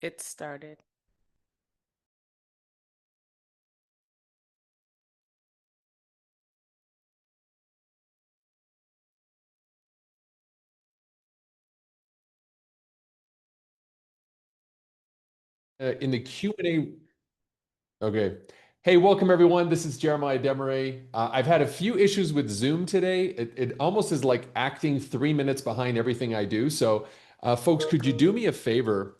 It started. In the Q&A. Okay. Hey, welcome everyone. This is Jeremiah Demaray. I've had a few issues with Zoom today. It almost is like acting 3 minutes behind everything I do. So, folks, could you do me a favor?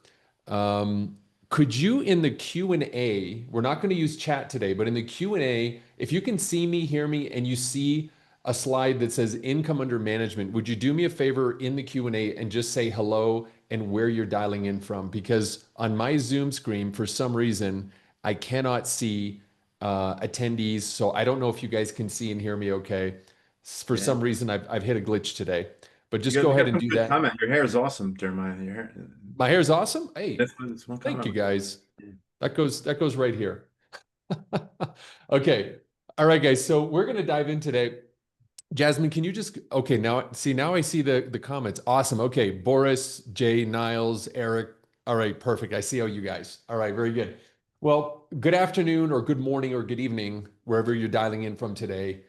Um, could you in the Q&A, we're not going to use chat today, but in the Q&A, if you can see me, hear me, and you see a slide that says income under management, would you do me a favor in the Q&A and just say hello and where you're dialing in from? Because on my Zoom screen, for some reason, I cannot see attendees, so I don't know if you guys can see and hear me okay. For Yeah, some reason, I've hit a glitch today, but you just got go you ahead got and some do good that. comment. Your hair is awesome, Jeremiah. Your hair. My hair is awesome. Hey, That's one thank you comment. guys. Yeah. That goes right here. Okay. All right, guys. So we're gonna dive in today. Jasmine, can you just okay now I see the comments. Awesome. Okay. Boris, Jay, Niles, Eric. All right, perfect. I see how you guys. All right, very good. Well, good afternoon or good morning or good evening, wherever you're dialing in from today.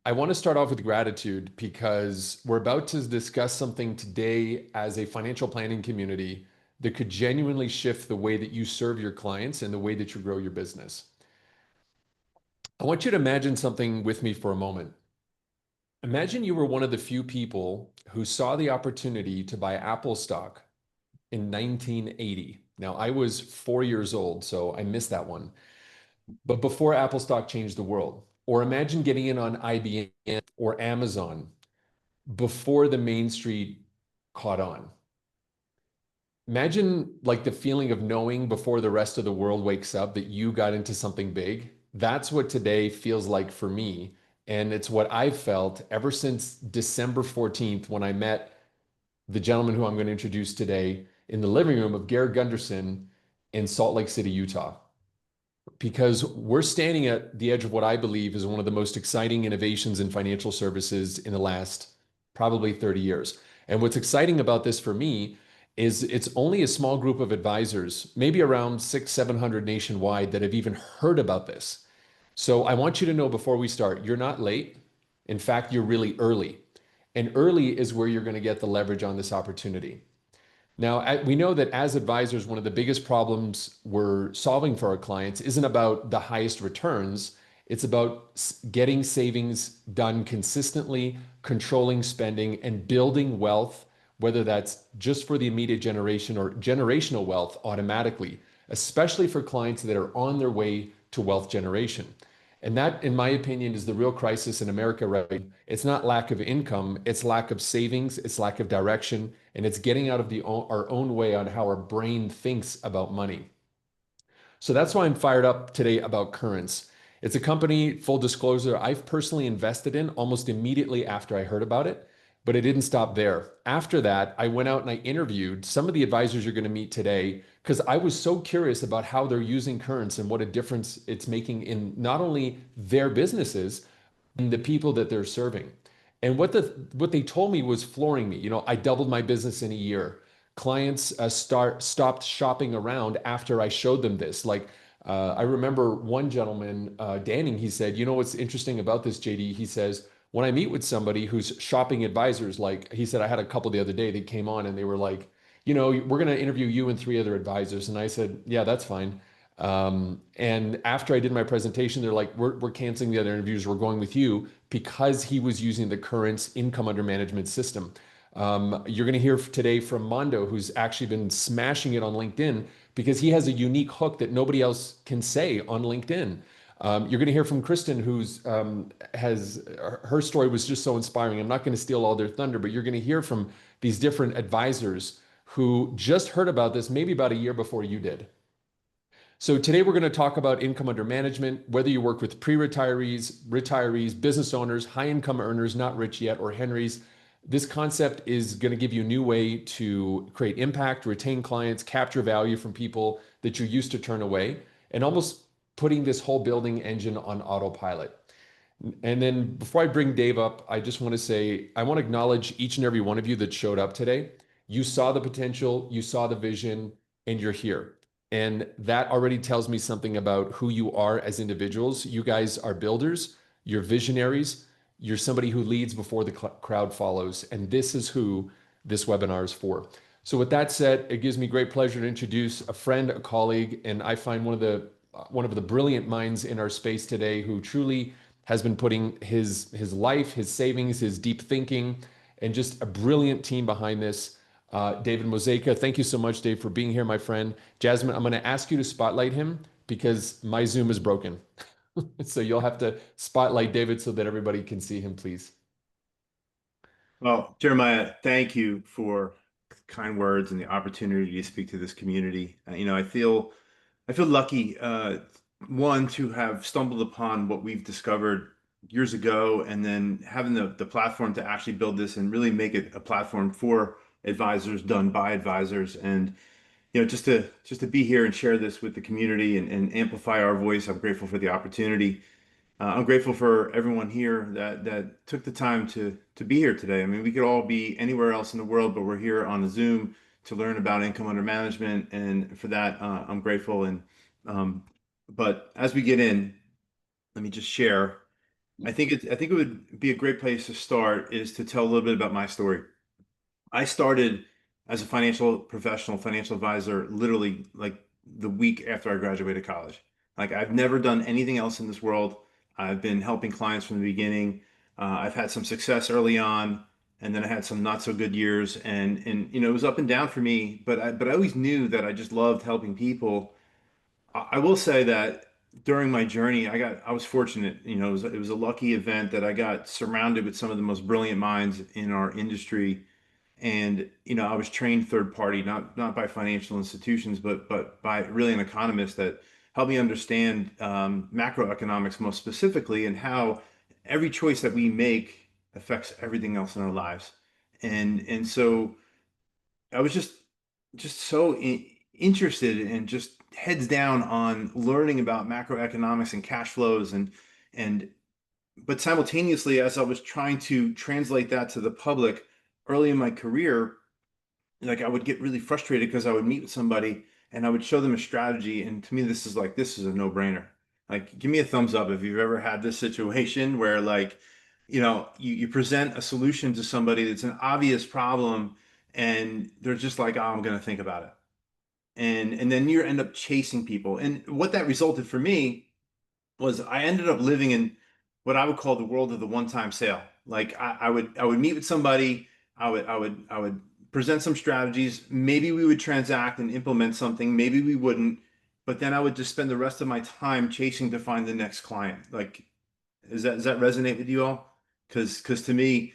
I want to start off with gratitude because we're about to discuss something today as a financial planning community that could genuinely shift the way that you serve your clients and the way that you grow your business. I want you to imagine something with me for a moment. Imagine you were one of the few people who saw the opportunity to buy Apple stock in 1980. Now, I was 4 years old, so I missed that one. But before Apple stock changed the world. Or imagine getting in on IBM or Amazon before the Main Street caught on. Imagine like the feeling of knowing before the rest of the world wakes up that you got into something big. That's what today feels like for me. And it's what I've felt ever since December 14th when I met the gentleman who I'm going to introduce today in the living room of Garrett Gunderson in Salt Lake City, Utah. Because we're standing at the edge of what I believe is one of the most exciting innovations in financial services in the last probably 30 years. And what's exciting about this for me is it's only a small group of advisors, maybe around 700 nationwide, that have even heard about this. So I want you to know before we start, you're not late. In fact, you're really early. And early is where you're going to get the leverage on this opportunity. Now, we know that as advisors, one of the biggest problems we're solving for our clients isn't about the highest returns. It's about getting savings done consistently, controlling spending, and building wealth, whether that's just for the immediate generation or generational wealth automatically, especially for clients that are on their way to wealth generation. And that, in my opinion, is the real crisis in America right now. It's not lack of income, it's lack of savings, it's lack of direction, and it's getting out of our own way on how our brain thinks about money. So that's why I'm fired up today about Currents. It's a company, full disclosure, I've personally invested in almost immediately after I heard about it, but it didn't stop there. After that, I went out and I interviewed some of the advisors you're going to meet today because I was so curious about how they're using Currents and what a difference it's making in not only their businesses, and the people that they're serving. And what they told me was flooring me. I doubled my business in a year. Clients stopped shopping around after I showed them this. Like I remember one gentleman, Danning, he said, "You know what's interesting about this, JD?" He says, "When I meet with somebody who's shopping advisors, like he said, I had a couple the other day that came on and they were like, we're going to interview you and three other advisors." And I said, "Yeah, that's fine." And after I did my presentation, they're like, we're canceling the other interviews. We're going with you because he was using the Currents income under management system. You're going to hear today from Mondo, who's actually been smashing it on LinkedIn because he has a unique hook that nobody else can say on LinkedIn. You're going to hear from Kristen, who's has her story was just so inspiring. I'm not going to steal all their thunder, but you're going to hear from these different advisors who just heard about this maybe about a year before you did. So today we're going to talk about income under management, whether you work with pre-retirees, retirees, business owners, high income earners, not rich yet, or Henrys. This concept is going to give you a new way to create impact, retain clients, capture value from people that you used to turn away, and almost putting this whole building engine on autopilot. And then before I bring Dave up, I just want to say I want to acknowledge each and every one of you that showed up today. You saw the potential, you saw the vision, and you're here. And that already tells me something about who you are as individuals. You guys are builders, you're visionaries, you're somebody who leads before the crowd follows. And this is who this webinar is for. So with that said, it gives me great pleasure to introduce a friend, a colleague, and I find one of the brilliant minds in our space today who truly has been putting his life, his savings, his deep thinking, and just a brilliant team behind this. David Mozaika, thank you so much, Dave, for being here, my friend. Jasmine, I'm going to ask you to spotlight him because my Zoom is broken. So you'll have to spotlight David so that everybody can see him, please. Well, Jeremiah, thank you for kind words and the opportunity to speak to this community. I feel lucky, one, to have stumbled upon what we've discovered years ago, and then having the platform to actually build this and really make it a platform for advisors done by advisors. And just to be here and share this with the community and amplify our voice. I'm grateful for the opportunity. I'm grateful for everyone here that took the time to be here today. I mean, we could all be anywhere else in the world, but we're here on a Zoom to learn about income under management, and for that, I'm grateful. And um, but as we get in, let me just share. I think it would be a great place to start is to tell a little bit about my story. I started as a financial professional, financial advisor, literally like the week after I graduated college. Like I've never done anything else in this world. I've been helping clients from the beginning. I've had some success early on, and then I had some not so good years, and it was up and down for me. But I always knew that I just loved helping people. I will say that during my journey, I was fortunate. It was a lucky event that I got surrounded with some of the most brilliant minds in our industry, and I was trained third party, not by financial institutions, but by really an economist that helped me understand macroeconomics most specifically, and how every choice that we make affects everything else in our lives. And so I was just so interested and just heads down on learning about macroeconomics and cash flows, and but simultaneously, as I was trying to translate that to the public early in my career, like I would get really frustrated because I would meet with somebody and I would show them a strategy. And to me, this is a no-brainer. Like, give me a thumbs up if you've ever had this situation where, like, you present a solution to somebody that's an obvious problem, and they're just like, oh, I'm going to think about it. And then you end up chasing people. And what that resulted for me was I ended up living in what I would call the world of the one-time sale. Like I would meet with somebody, I would present some strategies. Maybe we would transact and implement something, maybe we wouldn't, but then I would just spend the rest of my time chasing to find the next client. Like, does that resonate with you all? Because to me,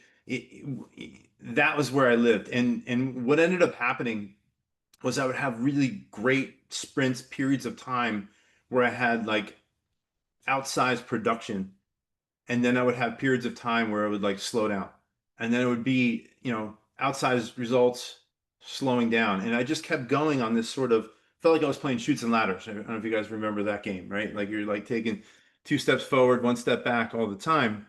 that was where I lived. And what ended up happening was I would have really great sprints, periods of time where I had like outsized production, and then I would have periods of time where it would like slow down, and then it would be outsized results slowing down, and I just kept going on this sort of, felt like I was playing shoots and ladders. I don't know if you guys remember that game, right? Like you're like taking two steps forward, one step back all the time.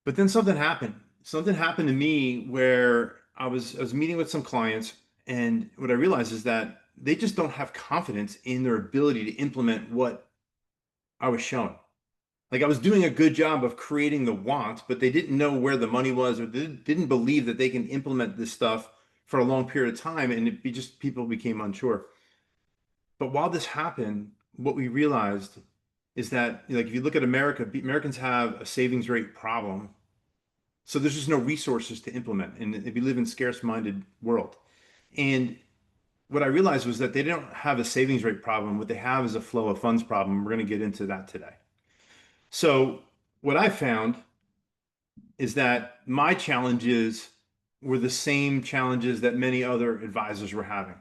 But then something happened to me where I was meeting with some clients, and what I realized is that they just don't have confidence in their ability to implement what I was showing. Like I was doing a good job of creating the want, but they didn't know where the money was, or they didn't believe that they can implement this stuff for a long period of time, and people became unsure. But while this happened, what we realized is that, like, if you look at America, Americans have a savings rate problem, so there's just no resources to implement, and if you live in scarce-minded world. And what I realized was that they don't have a savings rate problem. What they have is a flow of funds problem. We're going to get into that today. So what I found is that my challenges were the same challenges that many other advisors were having,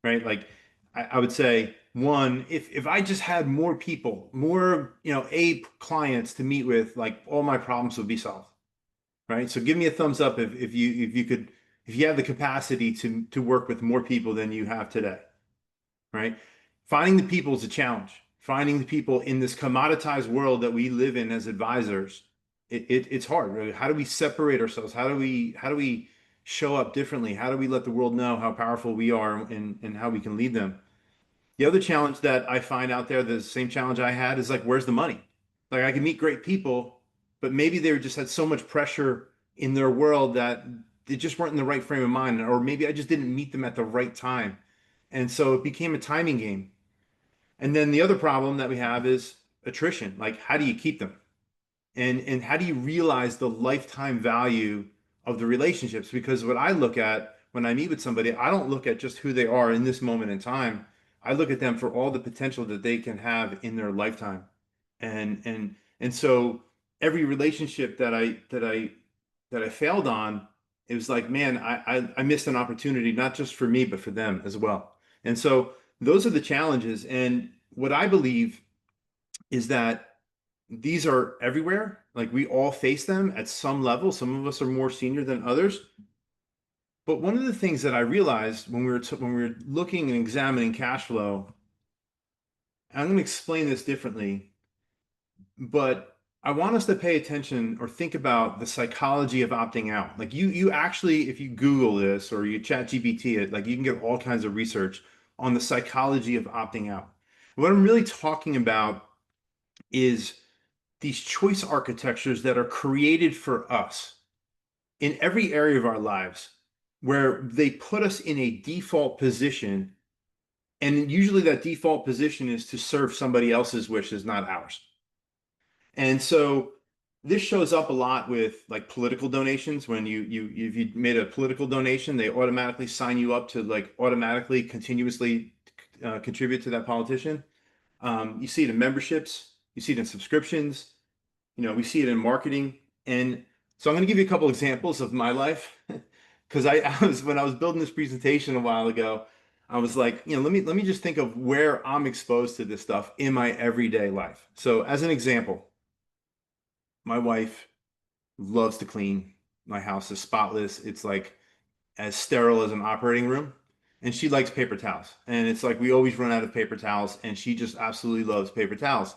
right? Like I would say, one, if I just had more people, more, A clients to meet with, like all my problems would be solved, right? So give me a thumbs up if you have the capacity to work with more people than you have today, right? Finding the people is a challenge. Finding the people in this commoditized world that we live in as advisors, it's hard. Right? How do we separate ourselves? How do we show up differently? How do we let the world know how powerful we are and how we can lead them? The other challenge that I find out there, the same challenge I had, is like, where's the money? Like I can meet great people, but maybe they just had so much pressure in their world that they just weren't in the right frame of mind, or maybe I just didn't meet them at the right time. And so it became a timing game. And then the other problem that we have is attrition. Like, how do you keep them? And how do you realize the lifetime value of the relationships? Because what I look at when I meet with somebody, I don't look at just who they are in this moment in time. I look at them for all the potential that they can have in their lifetime. And so every relationship that I failed on, it was like, man, I missed an opportunity, not just for me, but for them as well. And so those are the challenges. And what I believe is that these are everywhere. Like we all face them at some level. Some of us are more senior than others. But one of the things that I realized when we were looking and examining cash flow, I'm going to explain this differently, but I want us to pay attention or think about the psychology of opting out. Like you actually, if you Google this or you chat GPT it, like you can get all kinds of research on the psychology of opting out. What I'm really talking about is these choice architectures that are created for us in every area of our lives, where they put us in a default position. And usually that default position is to serve somebody else's wishes, not ours. And so this shows up a lot with like political donations. When you if you made a political donation, they automatically sign you up to like automatically continuously contribute to that politician. You see it in memberships, you see it in subscriptions, we see it in marketing. And so I'm going to give you a couple examples of my life because I was when I was building this presentation a while ago, I was like, let me just think of where I'm exposed to this stuff in my everyday life. So as an example, my wife loves to clean. My house is spotless. It's like as sterile as an operating room. And she likes paper towels. And it's like we always run out of paper towels, and she just absolutely loves paper towels.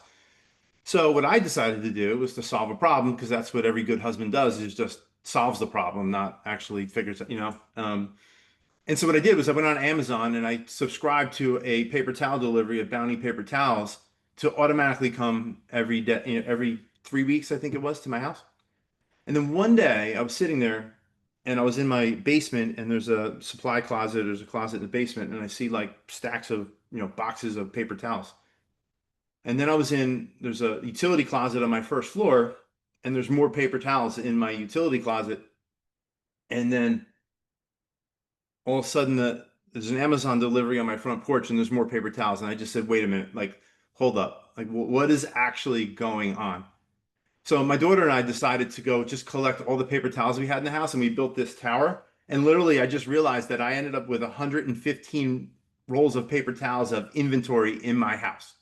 So what I decided to do was to solve a problem, because that's what every good husband does, is just solves the problem, not actually figures it. And so what I did was I went on Amazon and I subscribed to a paper towel delivery of Bounty paper towels to automatically come every day, every 3 weeks, I think it was, to my house. And then one day I was sitting there and I was in my basement, and there's a supply closet, there's a closet in the basement, and I see like stacks of, boxes of paper towels. And then there's a utility closet on my first floor, and there's more paper towels in my utility closet. And then all of a sudden, there's an Amazon delivery on my front porch, and there's more paper towels. And I just said, wait a minute, like, hold up. Like, what is actually going on? So my daughter and I decided to go just collect all the paper towels we had in the house, and we built this tower. And literally, I just realized that I ended up with 115 rolls of paper towels of inventory in my house.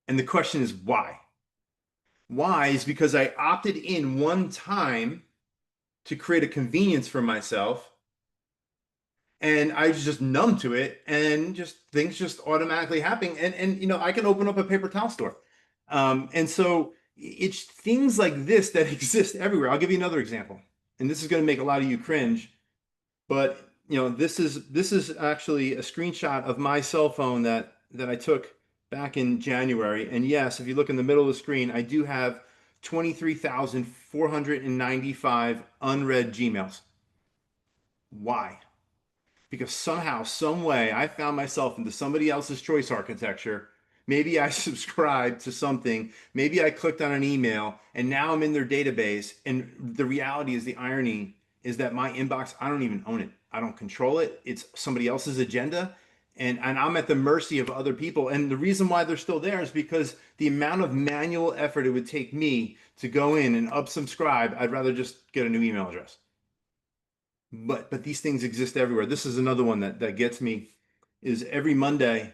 And the question is why? Why is because I opted in one time to create a convenience for myself, and I was just numb to it, and just things just automatically happen. And I can open up a paper towel store. And so it's things like this that exist everywhere. I'll give you another example. And this is going to make a lot of you cringe, but this is actually a screenshot of my cell phone that I took back in January. And yes, if you look in the middle of the screen, I do have 23,495 unread Gmails. Why? Because somehow, some way, I found myself into somebody else's choice architecture. Maybe I subscribed to something. Maybe I clicked on an email, and now I'm in their database. And the reality is, the irony is that my inbox, I don't even own it. I don't control it. It's somebody else's agenda. And I'm at the mercy of other people. And the reason why they're still there is because the amount of manual effort it would take me to go in and unsubscribe, I'd rather just get a new email address. But these things exist everywhere. This is another one that gets me, is every Monday,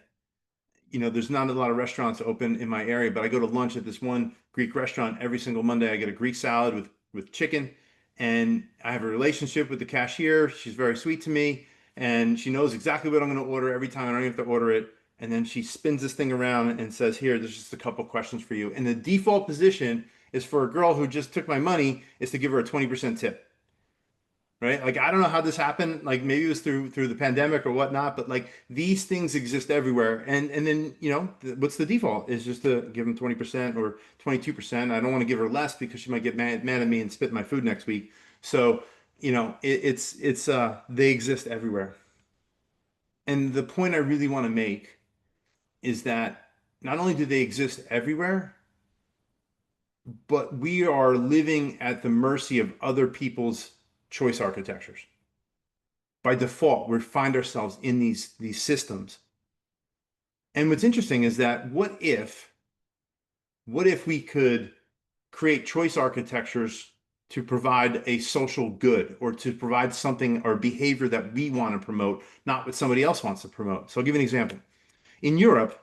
there's not a lot of restaurants open in my area, but I go to lunch at this one Greek restaurant every single Monday. I get a Greek salad with chicken, and I have a relationship with the cashier. She's very sweet to me, and she knows exactly what I'm going to order every time. I don't even have to order it. And then she spins this thing around and says, "Here, there's just a couple questions for you." And the default position is for a girl who just took my money is to give her a 20% tip. right? Like I don't know how this happened. Like maybe it was through the pandemic or whatnot, but like these things exist everywhere. And then, what's the default is just to give them 20% or 22%. I don't want to give her less because she might get mad at me and spit my food next week. So, it's they exist everywhere. And the point I really want to make is that not only do they exist everywhere, but we are living at the mercy of other people's choice architectures. By default, we find ourselves in these systems. And what's interesting is that what if we could create choice architectures to provide a social good or to provide something or behavior that we want to promote, not what somebody else wants to promote. So I'll give you an example. In Europe,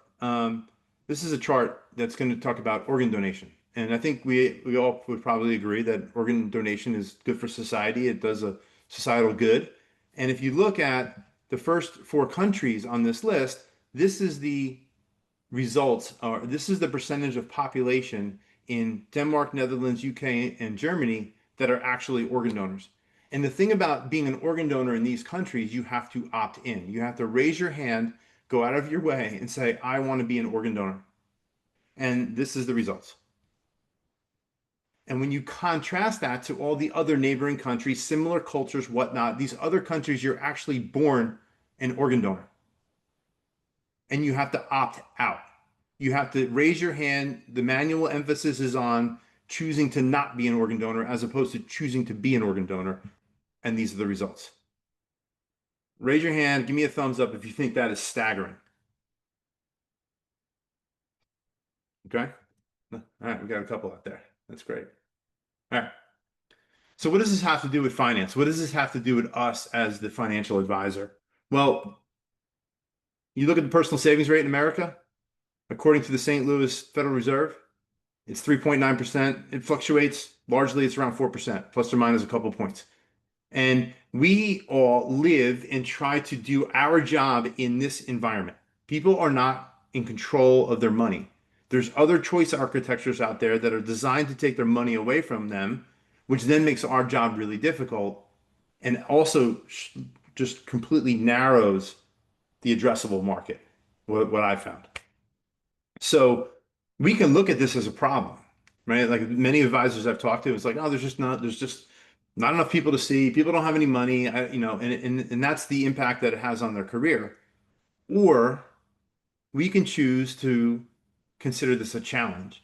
this is a chart that's going to talk about organ donation. And I think we all would probably agree that organ donation is good for society. It does a societal good. And if you look at the first four countries on this list, this is the results, or this is the percentage of population in Denmark, Netherlands, UK, and Germany that are actually organ donors. And the thing about being an organ donor in these countries, you have to opt in. You have to raise your hand, go out of your way, and say, I want to be an organ donor. And this is the results. And when you contrast that to all the other neighboring countries, similar cultures, whatnot, these other countries, you're actually born an organ donor. And you have to opt out. You have to raise your hand. The manual emphasis is on choosing to not be an organ donor as opposed to choosing to be an organ donor. And these are the results. Raise your hand. Give me a thumbs up if you think that is staggering. Okay. All right. We got a couple out there. That's great. All right. So what does this have to do with finance? What does this have to do with us as the financial advisor? Well, you look at the personal savings rate in America, according to the St. Louis Federal Reserve, it's 3.9%. It fluctuates. Largely, it's around 4%, plus or minus a couple points. And we all live and try to do our job in this environment. People are not in control of their money. There's other choice architectures out there that are designed to take their money away from them, which then makes our job really difficult and also just completely narrows the addressable market, what I found. So we can look at this as a problem, right? Like many advisors I've talked to, it's like, oh, there's just not enough people to see. People don't have any money, and that's the impact that it has on their career. Or we can choose to consider this a challenge.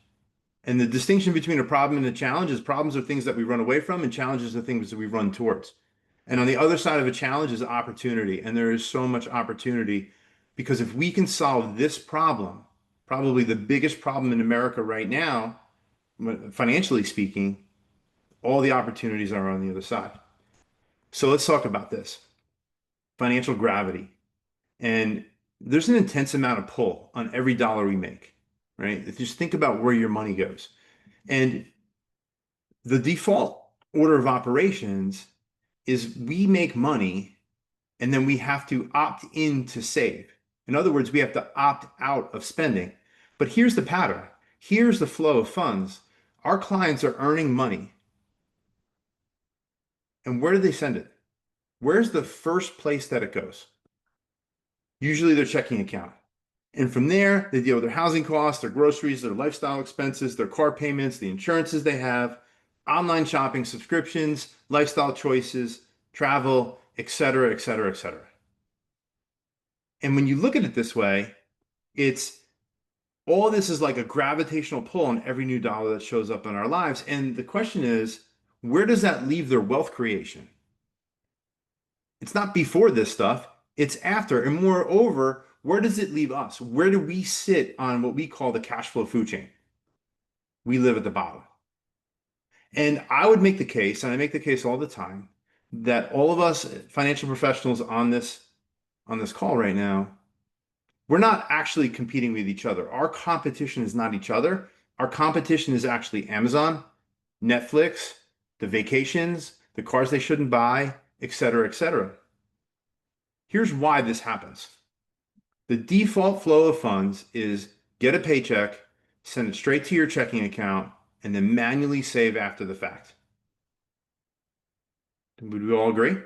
And the distinction between a problem and a challenge is problems are things that we run away from, and challenges are things that we run towards. And on the other side of a challenge is opportunity. And there is so much opportunity because if we can solve this problem, probably the biggest problem in America right now, financially speaking, all the opportunities are on the other side. So let's talk about this financial gravity. And there's an intense amount of pull on every dollar we make, right? Just think about where your money goes. And the default order of operations is we make money and then we have to opt in to save. In other words, we have to opt out of spending. But here's the pattern. Here's the flow of funds. Our clients are earning money. And where do they send it? Where's the first place that it goes? Usually their checking account. And from there, they deal with their housing costs, their groceries, their lifestyle expenses, their car payments, the insurances they have, online shopping, subscriptions, lifestyle choices, travel, et cetera, et cetera, et cetera. And when you look at it this way, it's all this is like a gravitational pull on every new dollar that shows up in our lives. And the question is, where does that leave their wealth creation? It's not before this stuff, it's after. And moreover, where does it leave us? Where do we sit on what we call the cash flow food chain? We live at the bottom. And I would make the case, and I make the case all the time, that all of us financial professionals on this call right now, we're not actually competing with each other. Our competition is not each other. Our competition is actually Amazon, Netflix, the vacations, the cars they shouldn't buy, et cetera, et cetera. Here's why this happens. The default flow of funds is get a paycheck, send it straight to your checking account, and then manually save after the fact. Would we all agree?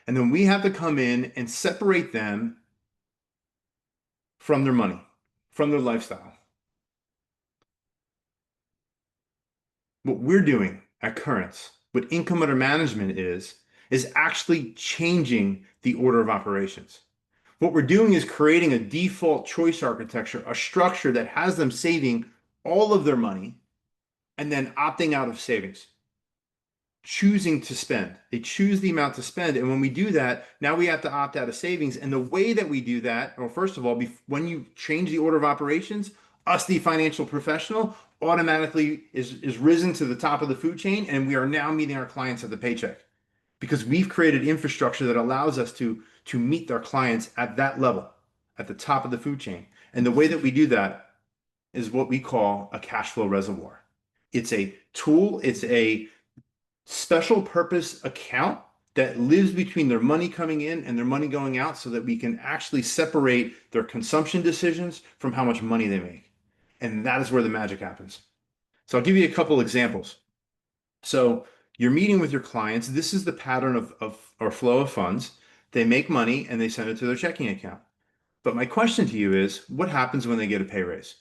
And then we have to come in and separate them from their money, from their lifestyle. What we're doing at Currents, what income under management is actually changing the order of operations. What we're doing is creating a default choice architecture, a structure that has them saving all of their money and then opting out of savings, choosing to spend. They choose the amount to spend. And when we do that, now we have to opt out of savings. And the way that we do that, well, first of all, when you change the order of operations, us, the financial professional, automatically is risen to the top of the food chain. And we are now meeting our clients at the paycheck because we've created infrastructure that allows us to meet our clients at that level, at the top of the food chain. And the way that we do that is what we call a cash flow reservoir. It's a tool, it's a special purpose account that lives between their money coming in and their money going out so that we can actually separate their consumption decisions from how much money they make. And that is where the magic happens. So I'll give you a couple examples. So you're meeting with your clients. This is the pattern of or flow of funds. They make money and they send it to their checking account. But my question to you is, what happens when they get a pay raise?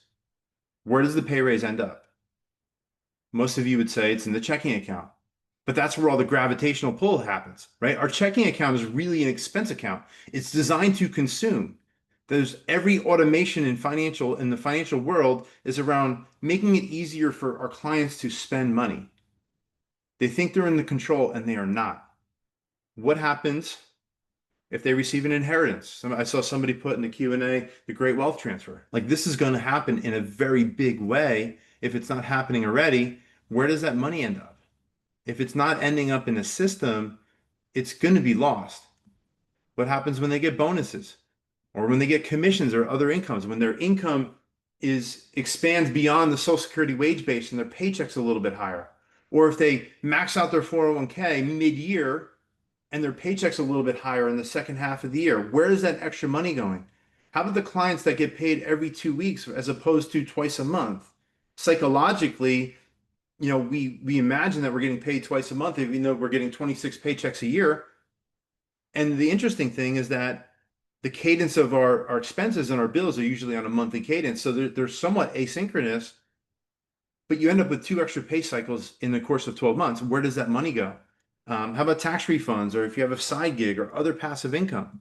Where does the pay raise end up? Most of you would say it's in the checking account. But that's where all the gravitational pull happens, right? Our checking account is really an expense account. It's designed to consume. There's every automation in the financial world is around making it easier for our clients to spend money. They think they're in the control and they are not. What happens if they receive an inheritance? I saw somebody put in the Q&A, the great wealth transfer. Like this is going to happen in a very big way. If it's not happening already, where does that money end up? If it's not ending up in a system, it's going to be lost. What happens when they get bonuses or when they get commissions or other incomes, when their income is expands beyond the Social Security wage base and their paycheck's a little bit higher? Or if they max out their 401k mid-year and their paycheck's a little bit higher in the second half of the year, where is that extra money going? How about the clients that get paid every 2 weeks as opposed to twice a month? Psychologically, we imagine that we're getting paid twice a month, even though we're getting 26 paychecks a year. And the interesting thing is that the cadence of our expenses and our bills are usually on a monthly cadence. So they're somewhat asynchronous, but you end up with two extra pay cycles in the course of 12 months. Where does that money go? How about tax refunds, or if you have a side gig or other passive income?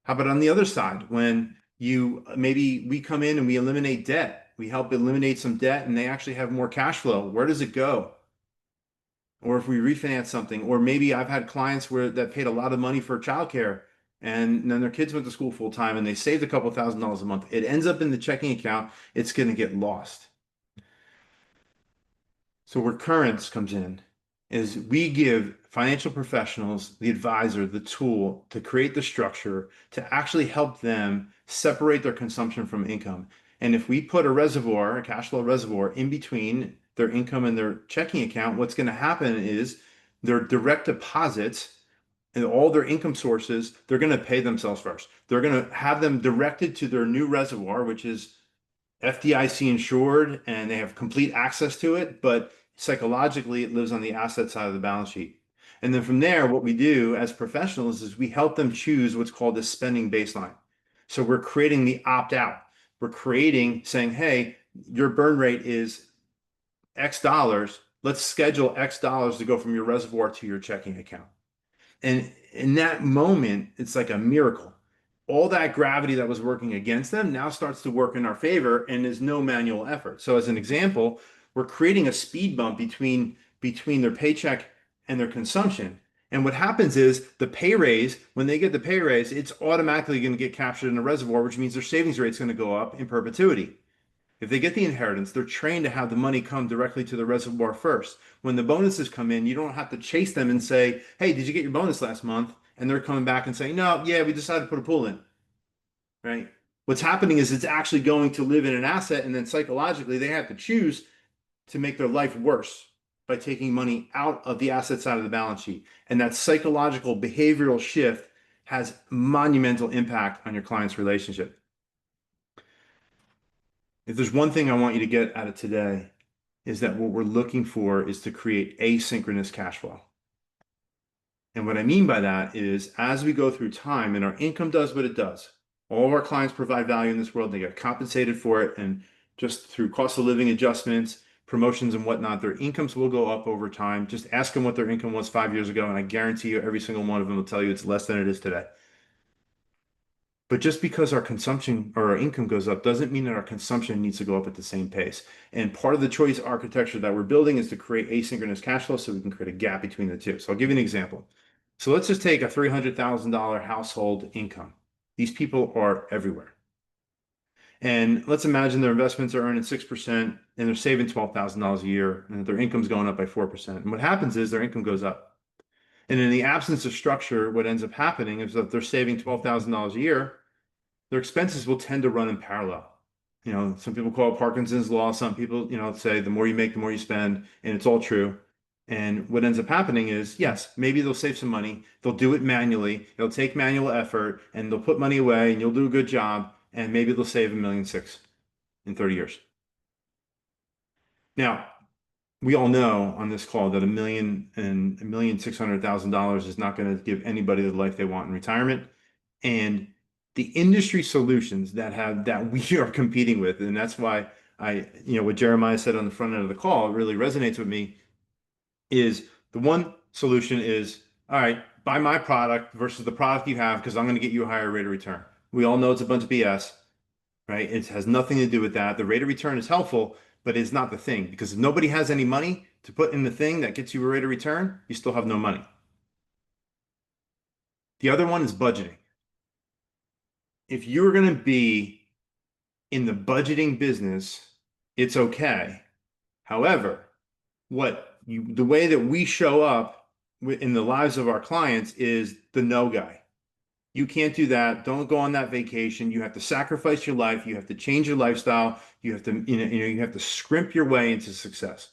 How about on the other side, when maybe we come in and we eliminate debt, we help eliminate some debt and they actually have more cash flow. Where does it go? Or if we refinance something, or maybe I've had clients that paid a lot of money for childcare and then their kids went to school full time and they saved a couple $1,000s a month. It ends up in the checking account. It's going to get lost. So where Currents comes in is we give financial professionals, the advisor, the tool to create the structure to actually help them separate their consumption from income. And if we put a cash flow reservoir in between their income and their checking account, what's going to happen is their direct deposits and all their income sources, they're going to pay themselves first. They're going to have them directed to their new reservoir, which is FDIC insured, and they have complete access to it, but psychologically it lives on the asset side of the balance sheet. And then from there, what we do as professionals is we help them choose what's called the spending baseline. So we're creating the opt out. We're creating saying, hey, your burn rate is X dollars. Let's schedule X dollars to go from your reservoir to your checking account. And in that moment, it's like a miracle. All that gravity that was working against them now starts to work in our favor, and there's no manual effort. So, as an example, we're creating a speed bump between their paycheck and their consumption. And what happens is the pay raise, when they get the pay raise, it's automatically going to get captured in the reservoir, which means their savings rate is going to go up in perpetuity. If they get the inheritance, they're trained to have the money come directly to the reservoir first. When the bonuses come in, you don't have to chase them and say, hey, did you get your bonus last month? And they're coming back and saying, no, yeah, we decided to put a pool in, right? What's happening is it's actually going to live in an asset, and then psychologically, they have to choose to make their life worse by taking money out of the asset side of the balance sheet. And that psychological behavioral shift has monumental impact on your client's relationship. If there's one thing I want you to get out of today, is that what we're looking for is to create asynchronous cash flow. And what I mean by that is as we go through time and our income does what it does, all of our clients provide value in this world, they get compensated for it, and just through cost of living adjustments, promotions and whatnot, their incomes will go up over time. Just ask them what their income was 5 years ago, and I guarantee you every single one of them will tell you it's less than it is today. But just because our consumption or our income goes up doesn't mean that our consumption needs to go up at the same pace. And part of the choice architecture that we're building is to create asynchronous cash flow so we can create a gap between the two. So I'll give you an example. So let's just take a $300,000 household income. These people are everywhere. And let's imagine their investments are earning 6% and they're saving $12,000 a year and their income's going up by 4%. And what happens is their income goes up. And in the absence of structure, what ends up happening is that they're saving $12,000 a year, their expenses will tend to run in parallel. Some people call it Parkinson's law. Some people, say the more you make, the more you spend, and it's all true. And what ends up happening is, yes, maybe they'll save some money. They'll do it manually. It'll take manual effort, and they'll put money away, and you'll do a good job, and maybe they'll save $1.6 million in 30 years. Now, we all know on this call that $1,600,000 is not going to give anybody the life they want in retirement. And the industry solutions that we are competing with, and that's why what Jeremiah said on the front end of the call really resonates with me, is the one solution is, all right, buy my product versus the product you have because I'm going to get you a higher rate of return. We all know it's a bunch of BS, right? It has nothing to do with that. The rate of return is helpful, but it's not the thing because if nobody has any money to put in the thing that gets you a rate of return, you still have no money. The other one is budgeting. If you're going to be in the budgeting business, it's okay. However, the way that we show up in the lives of our clients is the no guy. You can't do that. Don't go on that vacation. You have to sacrifice your life. You have to change your lifestyle. You have to, you have to scrimp your way into success.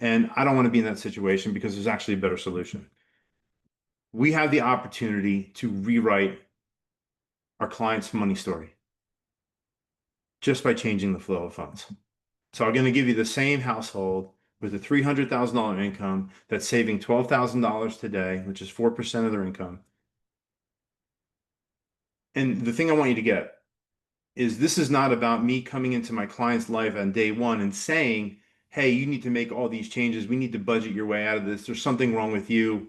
And I don't want to be in that situation because there's actually a better solution. We have the opportunity to rewrite our client's money story just by changing the flow of funds. So I'm going to give you the same household with a $300,000 income that's saving $12,000 today, which is 4% of their income. And the thing I want you to get is this is not about me coming into my client's life on day one and saying, hey, you need to make all these changes. We need to budget your way out of this. There's something wrong with you,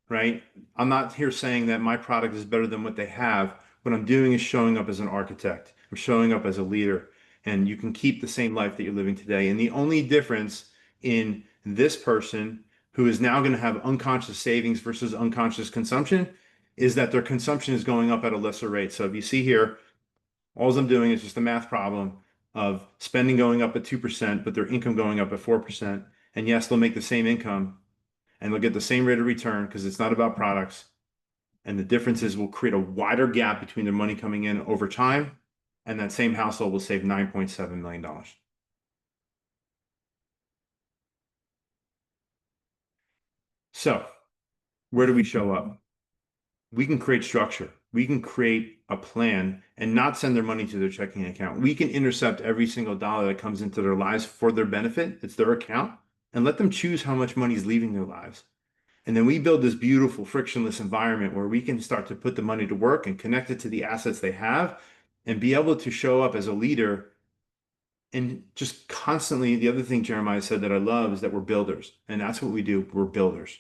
right? I'm not here saying that my product is better than what they have. What I'm doing is showing up as an architect. I'm showing up as a leader. And you can keep the same life that you're living today. And the only difference in this person who is now going to have unconscious savings versus unconscious consumption is that their consumption is going up at a lesser rate. So if you see here, all I'm doing is just a math problem of spending going up at 2%, but their income going up at 4%. And yes, they'll make the same income and they'll get the same rate of return because it's not about products. And the difference is we'll create a wider gap between their money coming in over time, and that same household will save $9.7 million. So where do we show up? We can create structure. We can create a plan and not send their money to their checking account. We can intercept every single dollar that comes into their lives for their benefit. It's their account, and let them choose how much money is leaving their lives. And then we build this beautiful frictionless environment where we can start to put the money to work and connect it to the assets they have and be able to show up as a leader. And just constantly, the other thing Jeremiah said that I love is that we're builders. And that's what we do. We're builders.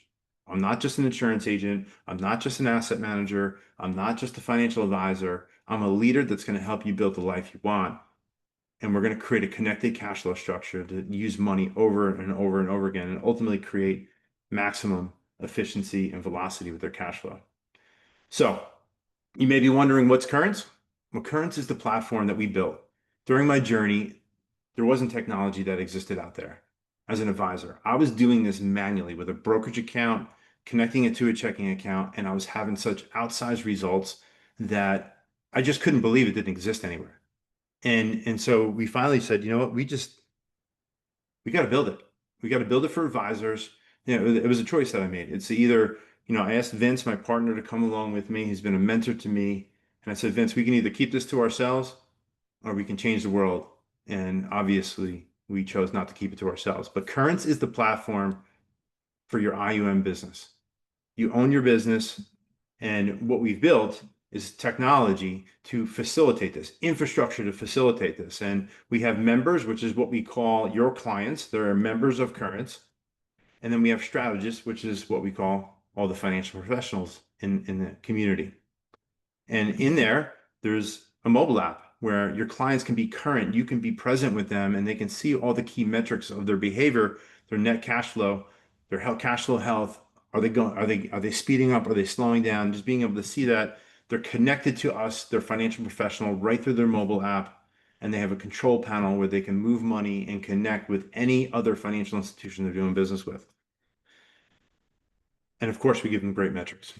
I'm not just an insurance agent. I'm not just an asset manager. I'm not just a financial advisor. I'm a leader that's going to help you build the life you want. And we're going to create a connected cash flow structure to use money over and over and over again and ultimately create maximum efficiency and velocity with their cash flow. So you may be wondering what's Currents? Well, Currents is the platform that we built. During my journey, there wasn't technology that existed out there. As an advisor, I was doing this manually with a brokerage account, connecting it to a checking account, and I was having such outsized results that I just couldn't believe it didn't exist anywhere. And so we finally said, you know what, we got to build it. We got to build it for advisors. It was a choice that I made. It's either, I asked Vince, my partner, to come along with me. He's been a mentor to me. And I said, Vince, we can either keep this to ourselves or we can change the world. And obviously, we chose not to keep it to ourselves. But Currents is the platform for your IUM business. You own your business. And what we've built is technology to facilitate this, infrastructure to facilitate this. And we have members, which is what we call your clients. They're members of Currents. And then we have strategists, which is what we call all the financial professionals in the community. And in there, there's a mobile app where your clients can be current, you can be present with them, and they can see all the key metrics of their behavior, their net cash flow, their health, cash flow health. Are they speeding up? Are they slowing down? Just being able to see that they're connected to us, their financial professional, right through their mobile app, and they have a control panel where they can move money and connect with any other financial institution they're doing business with. And of course, we give them great metrics.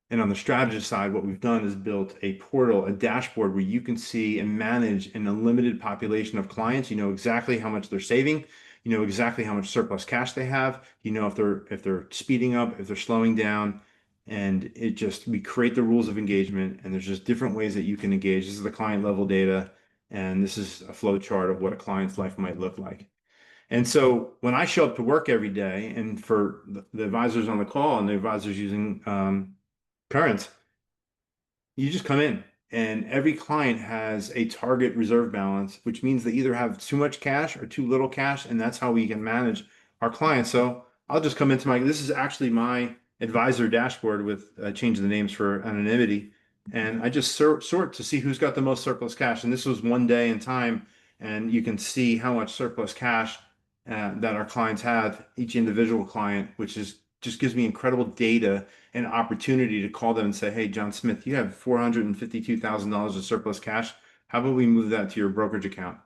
And on the strategist side, what we've done is built a portal, a dashboard where you can see and manage an unlimited population of clients. You know exactly how much they're saving. You know exactly how much surplus cash they have. You know if they're speeding up, if they're slowing down. And we create the rules of engagement, and there's just different ways that you can engage. This is the client level data, and this is a flow chart of what a client's life might look like. And so when I show up to work every day, and for the advisors on the call and the advisors using Currents, you just come in, and every client has a target reserve balance, which means they either have too much cash or too little cash, and that's how we can manage our clients. So I'll just come into this is actually my advisor dashboard with changing the names for anonymity. And I just sort to see who's got the most surplus cash. And this was one day in time, and you can see how much surplus cash that our clients have, each individual client, which is just gives me incredible data and opportunity to call them and say, hey, John Smith, you have $452,000 of surplus cash. How about we move that to your brokerage account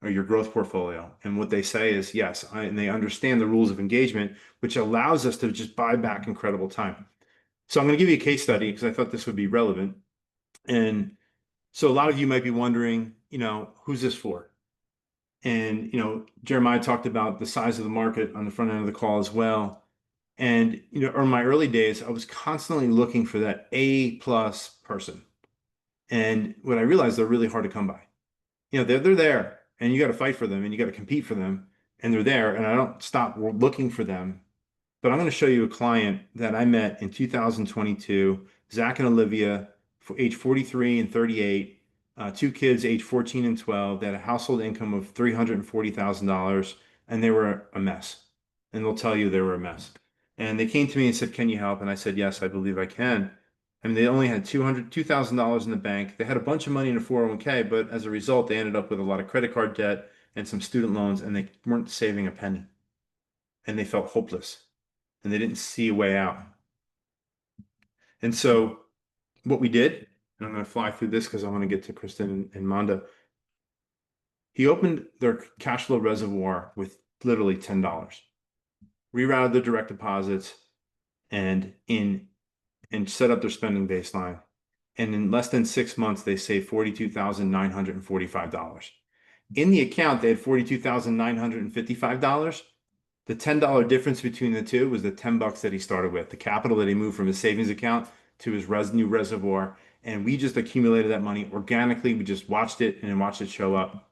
or your growth portfolio? And what they say is yes, and they understand the rules of engagement, which allows us to just buy back incredible time. So I'm going to give you a case study because I thought this would be relevant. And so a lot of you might be wondering, who's this for? And, Jeremiah talked about the size of the market on the front end of the call as well. And, in my early days, I was constantly looking for that A plus person. And what I realized, they're really hard to come by. They're there, and you got to fight for them, and you got to compete for them, and they're there, and I don't stop looking for them. But I'm going to show you a client that I met in 2022, Zach and Olivia, age 43 and 38, two kids, age 14 and 12. They had a household income of $340,000, and they were a mess. And they'll tell you they were a mess. And they came to me and said, can you help? And I said, yes, I believe I can. I mean, they only had $2,000 in the bank. They had a bunch of money in a 401k, but as a result, they ended up with a lot of credit card debt and some student loans, and they weren't saving a penny. And they felt hopeless, and they didn't see a way out. And so what we did, and I'm going to fly through this because I want to get to Kristen and Manda. He opened their Cashflow Reservoir with literally $10. Rerouted the direct deposits and set up their spending baseline. And in less than 6 months, they saved $42,945. In the account, they had $42,955. The $10 difference between the two was the $10 that he started with, the capital that he moved from his savings account to his new reservoir. And we just accumulated that money organically. We just watched it and watched it show up.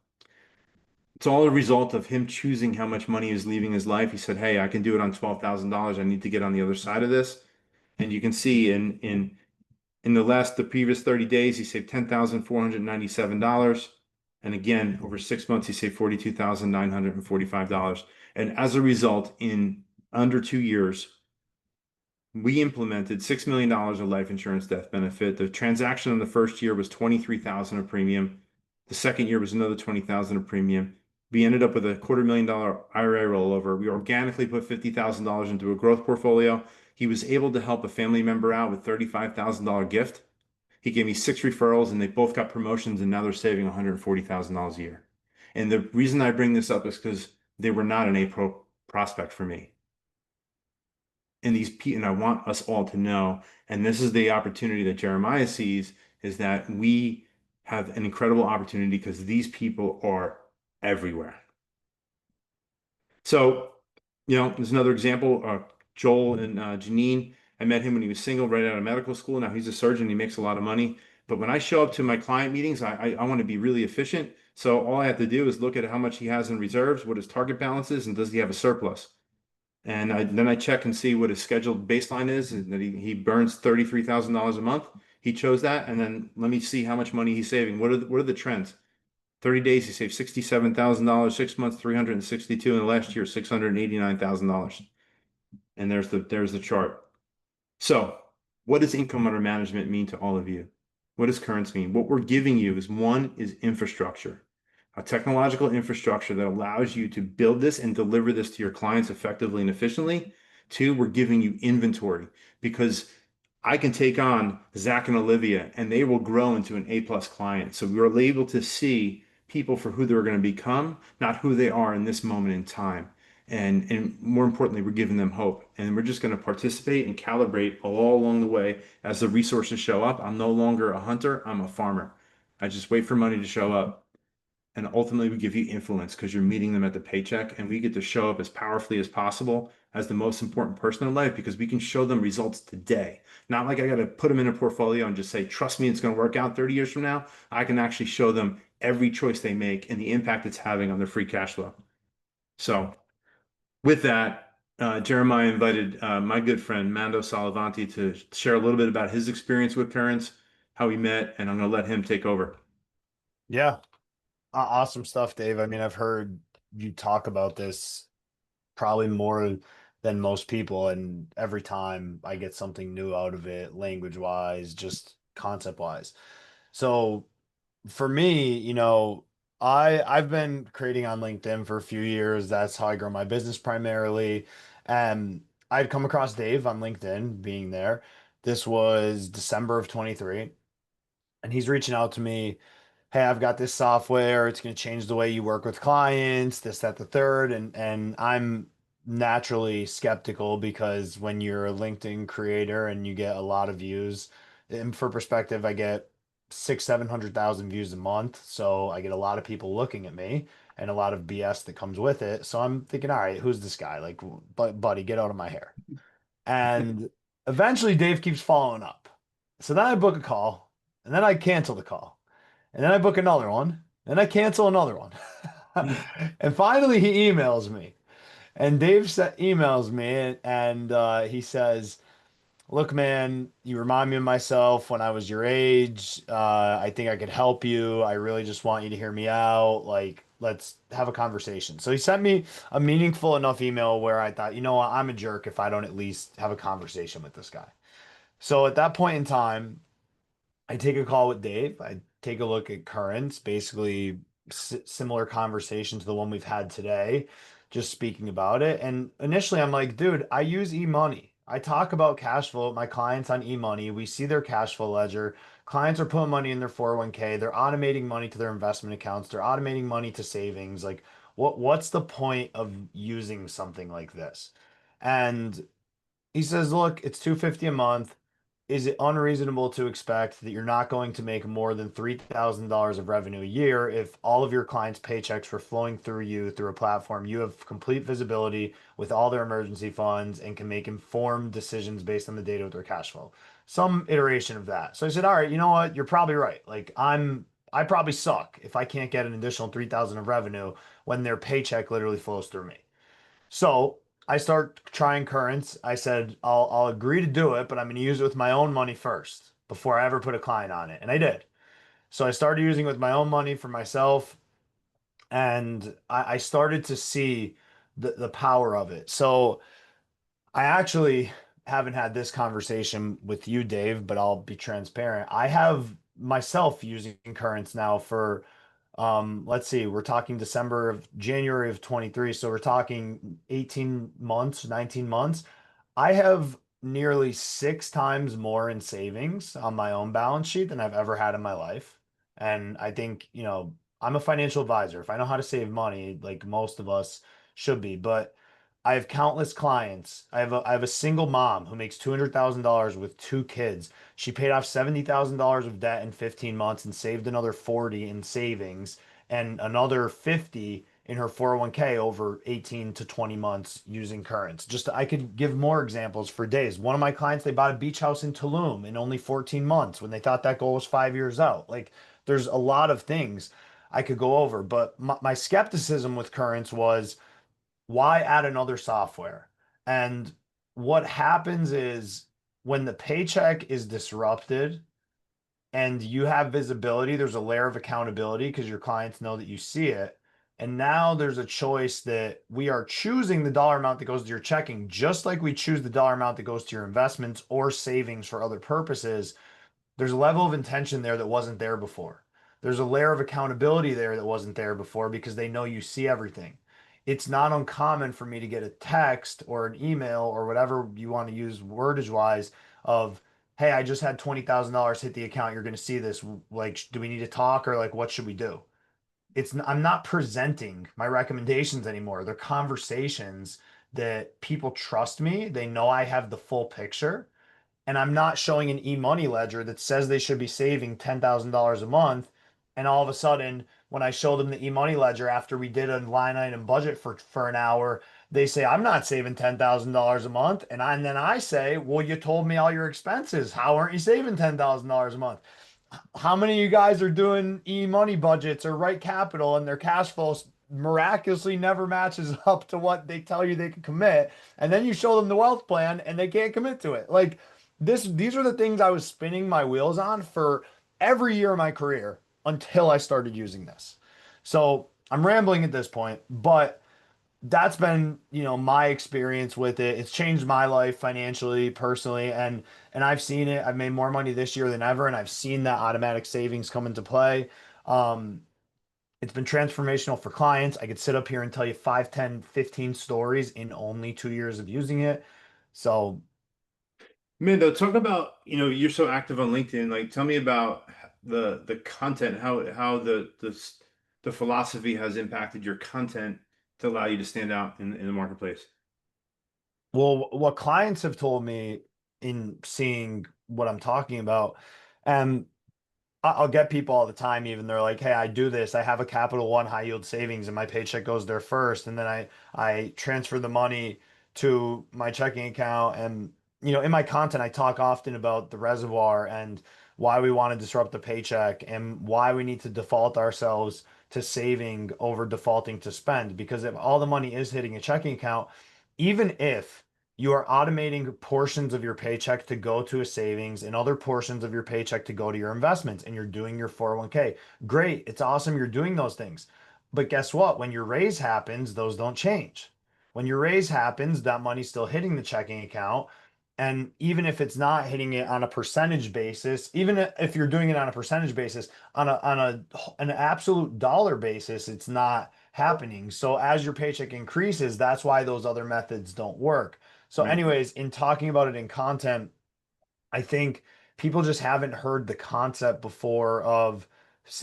It's all a result of him choosing how much money is leaving his life. He said, hey, I can do it on $12,000. I need to get on the other side of this. And you can see in the previous 30 days, he saved $10,497. And again, over 6 months, he saved $42,945. And as a result, in under 2 years, we implemented $6 million of life insurance death benefit. The transaction in the first year was $23,000 of premium. The second year was another $20,000 of premium. We ended up with a $250,000 IRA rollover. We organically put $50,000 into a growth portfolio. He was able to help a family member out with $35,000 gift. He gave me 6 referrals, and they both got promotions, and now they're saving $140,000 a year. And the reason I bring this up is because they were not an A-Pro prospect for me. And I want us all to know, and this is the opportunity that Jeremiah sees, is that we have an incredible opportunity because these people are everywhere. So, there's another example, Joel and Janine. I met him when he was single right out of medical school. Now he's a surgeon. He makes a lot of money. But when I show up to my client meetings, I want to be really efficient. So all I have to do is look at how much he has in reserves, what his target balance is, and does he have a surplus? And then I check and see what his scheduled baseline is, and that he burns $33,000 a month. He chose that, and then let me see how much money he's saving. What are the trends? 30 days, he saved $67,000. 6 months, 362, and the last year, $689,000. And there's the chart. So, what does income under management mean to all of you? What does currents mean? What we're giving you is one is infrastructure, a technological infrastructure that allows you to build this and deliver this to your clients effectively and efficiently. Two, we're giving you inventory because I can take on Zach and Olivia and they will grow into an A+ client. So we are able to see people for who they're going to become, not who they are in this moment in time. And more importantly, we're giving them hope. And we're just going to participate and calibrate all along the way as the resources show up. I'm no longer a hunter, I'm a farmer. I just wait for money to show up. And ultimately, we give you influence because you're meeting them at the paycheck, and we get to show up as powerfully as possible as the most important person in life because we can show them results today. Not like I got to put them in a portfolio and just say, trust me, it's going to work out 30 years from now. I can actually show them every choice they make and the impact it's having on their free cash flow. So, with that, Jeremiah invited my good friend Mando Salavanti to share a little bit about his experience with parents, how he met, and I'm going to let him take over. Yeah, awesome stuff, Dave. I mean, I've heard you talk about this probably more than most people, and every time I get something new out of it, language wise, just concept wise. So for me, I've been creating on LinkedIn for a few years. That's how I grow my business primarily. And I'd come across Dave on LinkedIn being there. This was December of 23, and he's reaching out to me. Hey, I've got this software. It's going to change the way you work with clients, this, that, the third. And I'm naturally skeptical because when you're a LinkedIn creator and you get a lot of views, and for perspective, I get six, 700,000 views a month. So I get a lot of people looking at me and a lot of BS that comes with it. So I'm thinking, all right, who's this guy? Like, buddy, get out of my hair. And eventually Dave keeps following up. So then I book a call and then I cancel the call. And then I book another one. And I cancel another one. And finally he emails me. And emails me and he says, look, man, you remind me of myself when I was your age. I think I could help you. I really just want you to hear me out. Like, let's have a conversation. So he sent me a meaningful enough email where I thought, you know what, I'm a jerk if I don't at least have a conversation with this guy. So at that point in time, I take a call with Dave. I take a look at currents, basically similar conversation to the one we've had today, just speaking about it. And initially, I'm like, dude, I use e-money. I talk about cash flow with my clients on e-money. We see their cash flow ledger. Clients are putting money in their 401k. They're automating money to their investment accounts. They're automating money to savings. Like, what's the point of using something like this? And he says, look, it's 250 a month. Is it unreasonable to expect that you're not going to make more than $3,000 of revenue a year if all of your clients' paychecks were flowing through you through a platform? You have complete visibility with all their emergency funds and can make informed decisions based on the data with their cash flow. Some iteration of that. So I said, all right, you know what? You're probably right. Like I probably suck if I can't get an additional 3,000 of revenue when their paycheck literally flows through me. So I start trying currents. I said, I'll agree to do it, but I'm going to use it with my own money first before I ever put a client on it. And I did. So I started using it with my own money for myself. And I started to see the power of it. So I actually haven't had this conversation with you, Dave, but I'll be transparent. I have myself using currents now for let's see, we're talking January of 23, so we're talking 18 months, 19 months. I have nearly 6 times more in savings on my own balance sheet than I've ever had in my life. And I think, I'm a financial advisor. If I know how to save money, like most of us should be, but I have countless clients. I have a single mom who makes $200,000 with 2 kids. She paid off $70,000 of debt in 15 months and saved another 40 in savings and another 50 in her 401k over 18 to 20 months using currents. Just I could give more examples for days. One of my clients, they bought a beach house in Tulum in only 14 months when they thought that goal was 5 years out. Like there's a lot of things I could go over, but my skepticism with currents was why add another software? And what happens is when the paycheck is disrupted and you have visibility, there's a layer of accountability because your clients know that you see it. And now there's a choice that we are choosing the dollar amount that goes to your checking, just like we choose the dollar amount that goes to your investments or savings for other purposes. There's a level of intention there that wasn't there before. There's a layer of accountability there that wasn't there before because they know you see everything. It's not uncommon for me to get a text or an email or whatever you want to use wordage wise of, hey, I just had $20,000 hit the account. You're going to see this. Like, do we need to talk or like, what should we do? I'm not presenting my recommendations anymore. They're conversations that people trust me. They know I have the full picture, and I'm not showing an e-money ledger that says they should be saving $10,000 a month. And all of a sudden, when I show them the e-money ledger after we did a line item budget for an hour, they say, I'm not saving $10,000 a month. And then I say, well, you told me all your expenses. How aren't you saving $10,000 a month? How many of you guys are doing e-money budgets or right capital and their cash flow miraculously never matches up to what they tell you they can commit? And then you show them the wealth plan and they can't commit to it. Like these are the things I was spinning my wheels on for every year of my career until I started using this. So I'm rambling at this point, but that's been, my experience with it. It's changed my life financially, personally, and I've seen it. I've made more money this year than ever, and I've seen that automatic savings come into play. Um, it's been transformational for clients. I could sit up here and tell you 5, 10, 15 stories in only 2 years of using it. So Mando, talk about, you're so active on LinkedIn. Like, tell me about the content, how the philosophy has impacted your content to allow you to stand out in the marketplace. well, what clients have told me in seeing what I'm talking about, and I'll get people all the time, even they're like, hey, I do this. I have a Capital One high yield savings and my paycheck goes there first. And then I transfer the money to my checking account. And, in my content, I talk often about the reservoir and why we want to disrupt the paycheck and why we need to default ourselves to saving over defaulting to spend. Because if all the money is hitting a checking account, even if you are automating portions of your paycheck to go to a savings and other portions of your paycheck to go to your investments, and you're doing your 401k. Great. It's awesome you're doing those things. But guess what? When your raise happens, those don't change. When your raise happens, that money's still hitting the checking account. And even if it's not hitting it on a percentage basis, even if you're doing it on a percentage basis, on an absolute dollar basis, it's not happening. So as your paycheck increases, that's why those other methods don't work. So, Right. anyways, in talking about it in content, I think people just haven't heard the concept before of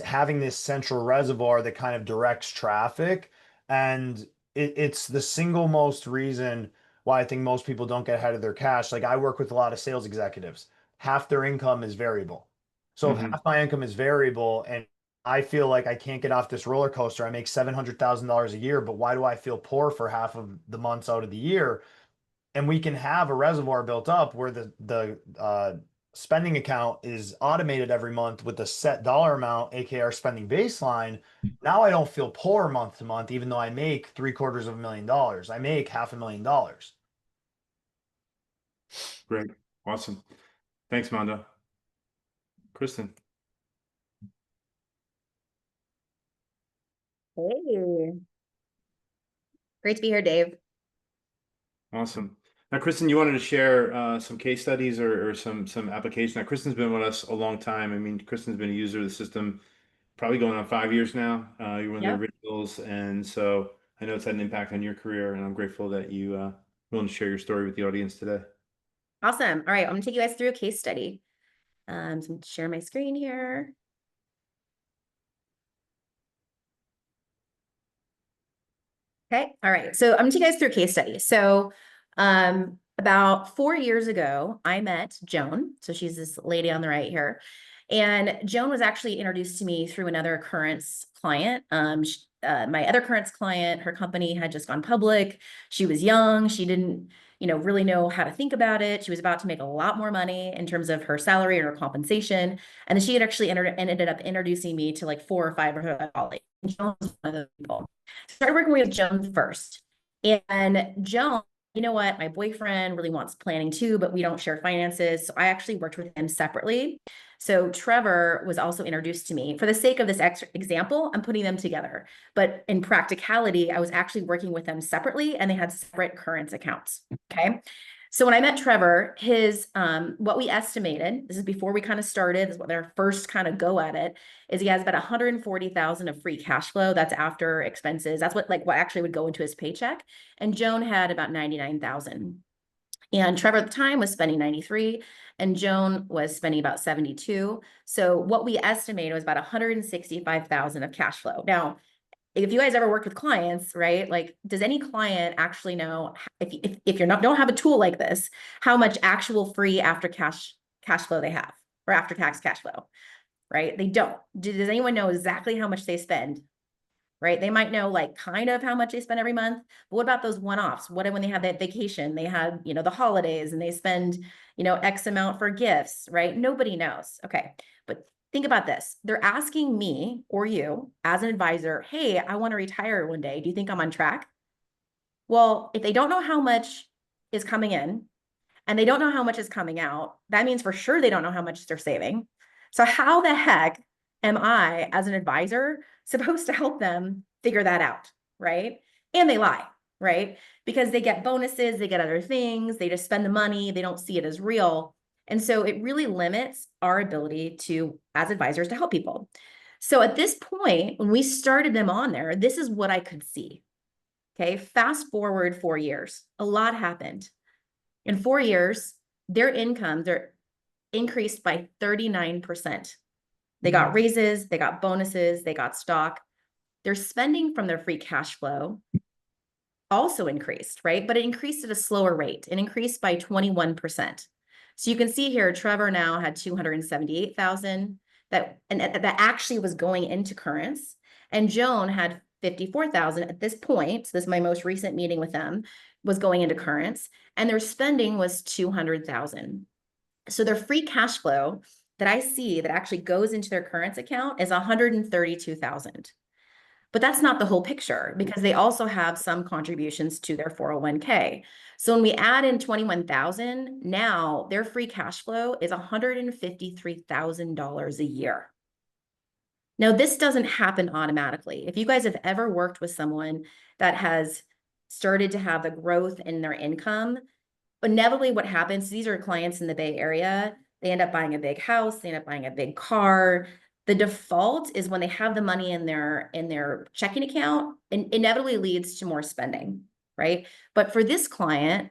having this central reservoir that kind of directs traffic. And it's the single most reason why I think most people don't get ahead of their cash. Like I work with a lot of sales executives, half their income is variable. So if Hmm. half my income is variable and I feel like I can't get off this roller coaster, I make $700,000 a year, but why do I feel poor for half of the months out of the year? And we can have a reservoir built up where the spending account is automated every month with a set dollar amount, aka our spending baseline. Now I don't feel poor month to month, even though I make $750,000. I make $500,000. Great. Awesome. Thanks, Mando. Kristen. Hey, great to be here, Dave. Awesome. Now, Kristen, you wanted to share some case studies or some application. Now, Kristen's been with us a long time. I mean, Kristen's been a user of the system probably going on 5 years now. You're one of the Yeah. originals, and so I know it's had an impact on your career, and I'm grateful that you willing to share your story with the audience today. Awesome. All right, I'm gonna take you guys through a case study. So I'm gonna share my screen here. Okay, all right. So I'm gonna take you guys through a case study. So about 4 years ago, I met Joan. So she's this lady on the right here. And Joan was actually introduced to me through another Currents client. My other Currents client, her company had just gone public. She was young. She didn't, really know how to think about it. She was about to make a lot more money in terms of her salary and her compensation. And then she had actually ended up introducing me to like 4 or 5 of her colleagues. And Joan was one of those people. Started working with Joan first. And Joan you know what, my boyfriend really wants planning too, but we don't share finances. So I actually worked with him separately. So Trevor was also introduced to me. For the sake of this example, I'm putting them together. But in practicality, I was actually working with them separately and they had separate current accounts. Okay. So when I met Trevor, his what we estimated, this is before we kind of started, this is what their first kind of go at it, is he has about 140,000 of free cash flow. That's after expenses. That's what actually would go into his paycheck. And Joan had about 99,000. And Trevor at the time was spending 93 and Joan was spending about 72. So what we estimated was about 165,000 of cash flow. Now, if you guys ever worked with clients, right? Like, does any client actually know if you're not don't have a tool like this, how much actual free after cash flow they have or after tax cash flow, right? They don't. Does anyone know exactly how much they spend? Right? They might know like kind of how much they spend every month, but what about those one-offs? What when they have that vacation, they had, the holidays and they spend, X amount for gifts, right? Nobody knows. Okay. But think about this. They're asking me or you as an advisor, hey, I want to retire one day. Do you think I'm on track? Well, if they don't know how much is coming in and they don't know how much is coming out, that means for sure they don't know how much they're saving. So how the heck am I, as an advisor, supposed to help them figure that out, right? And they lie, right? Because they get bonuses, they get other things, they just spend the money, they don't see it as real. And so it really limits our ability to, as advisors, to help people. So at this point, when we started them on there, this is what I could see. Okay, fast forward 4 years, a lot happened. In 4 years, their incomes are increased by 39%. They got raises, they got bonuses, they got stock. Their spending from their free cash flow also increased, right? But it increased at a slower rate. It increased by 21%. So you can see here, Trevor now had 278,000 that actually was going into currents, and Joan had 54,000 at this point. So this is my most recent meeting with them, was going into currents, and their spending was 200,000. So their free cash flow that I see that actually goes into their currents account is 132,000. But that's not the whole picture because they also have some contributions to their 401k. So when we add in 21,000, now their free cash flow is $153,000 a year. Now, this doesn't happen automatically. If you guys have ever worked with someone that has started to have the growth in their income, inevitably what happens, these are clients in the Bay Area, they end up buying a big house, they end up buying a big car. The default is when they have the money in their checking account, and inevitably leads to more spending, right? But for this client,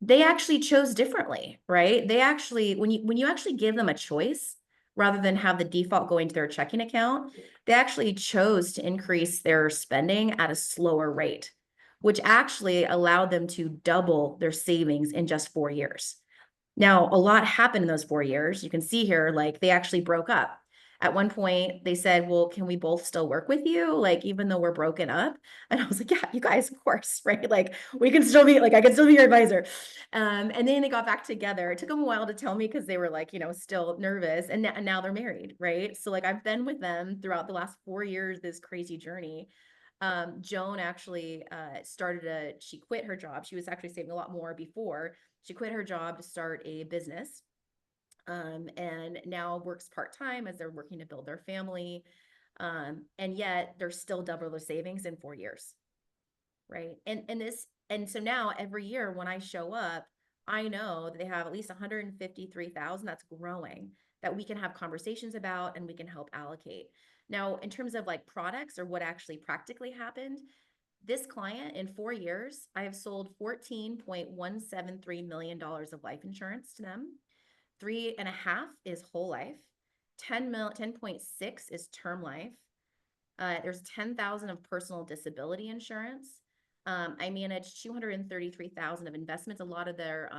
they actually chose differently, right? They actually, when you actually give them a choice, rather than have the default going to their checking account, they actually chose to increase their spending at a slower rate, which actually allowed them to double their savings in just 4 years. Now, a lot happened in those 4 years. You can see here, like they actually broke up. At one point, they said, well, can we both still work with you? Like, even though we're broken up? And I was like, yeah, you guys, of course, right? Like, we can still be, like, I can still be your advisor. And then they got back together. It took them a while to tell me because they were like, still nervous. And now they're married, right? So, like, I've been with them throughout the last 4 years, this crazy journey. Joan actually she quit her job. She was actually saving a lot more before. She quit her job to start a business. And now works part-time as they're working to build their family. And yet they're still double their savings in 4 years. Right. And so now every year when I show up, I know that they have at least 153,000 that's growing that we can have conversations about and we can help allocate. Now, in terms of like products or what actually practically happened, this client in 4 years, I have sold $14.173 million of life insurance to them. 3.5 is whole life. 10.6 is term life. There's 10,000 of personal disability insurance. I manage 233,000 of investments. A lot of their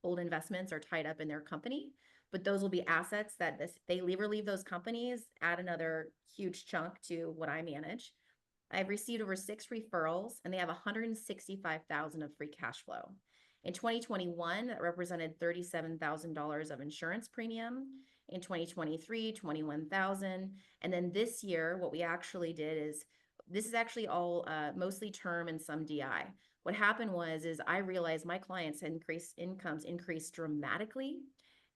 old investments are tied up in their company, but those will be assets that they leave those companies, add another huge chunk to what I manage. I've received over 6 referrals, and they have 165,000 of free cash flow. In 2021, that represented $37,000 of insurance premium. In 2023, 21,000. And then this year, what we actually did is, this is actually all mostly term and some DI. what happened is I realized my clients had increased dramatically,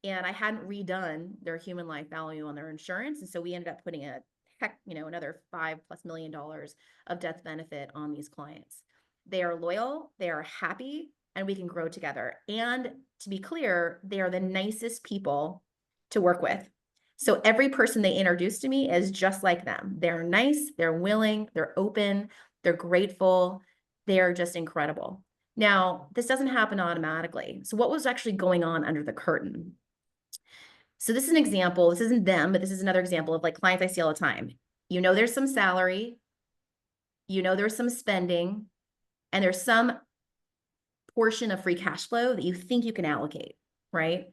and I hadn't redone their human life value on their insurance. And so we ended up putting another $5+ million of death benefit on these clients. They are loyal, they are happy, and we can grow together. And to be clear, they are the nicest people to work with. So every person they introduce to me is just like them. They're nice, they're willing, they're open, they're grateful, they're just incredible. Now, this doesn't happen automatically. So what was actually going on under the curtain? So this is an example. This isn't them, but this is another example of like clients I see all the time. There's some salary, there's some spending, and there's some portion of free cash flow that you think you can allocate, right?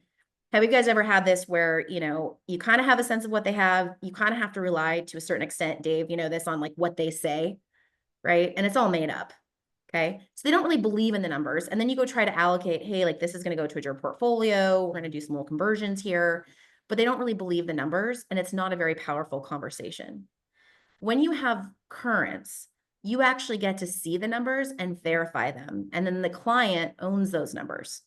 Have you guys ever had this where, you kind of have a sense of what they have, you kind of have to rely to a certain extent, Dave, this on like what they say, right? And it's all made up. Okay. So they don't really believe in the numbers. And then you go try to allocate, hey, like this is going to go towards your portfolio. We're going to do some little conversions here, but they don't really believe the numbers. And it's not a very powerful conversation. When you have currents, you actually get to see the numbers and verify them. And then the client owns those numbers.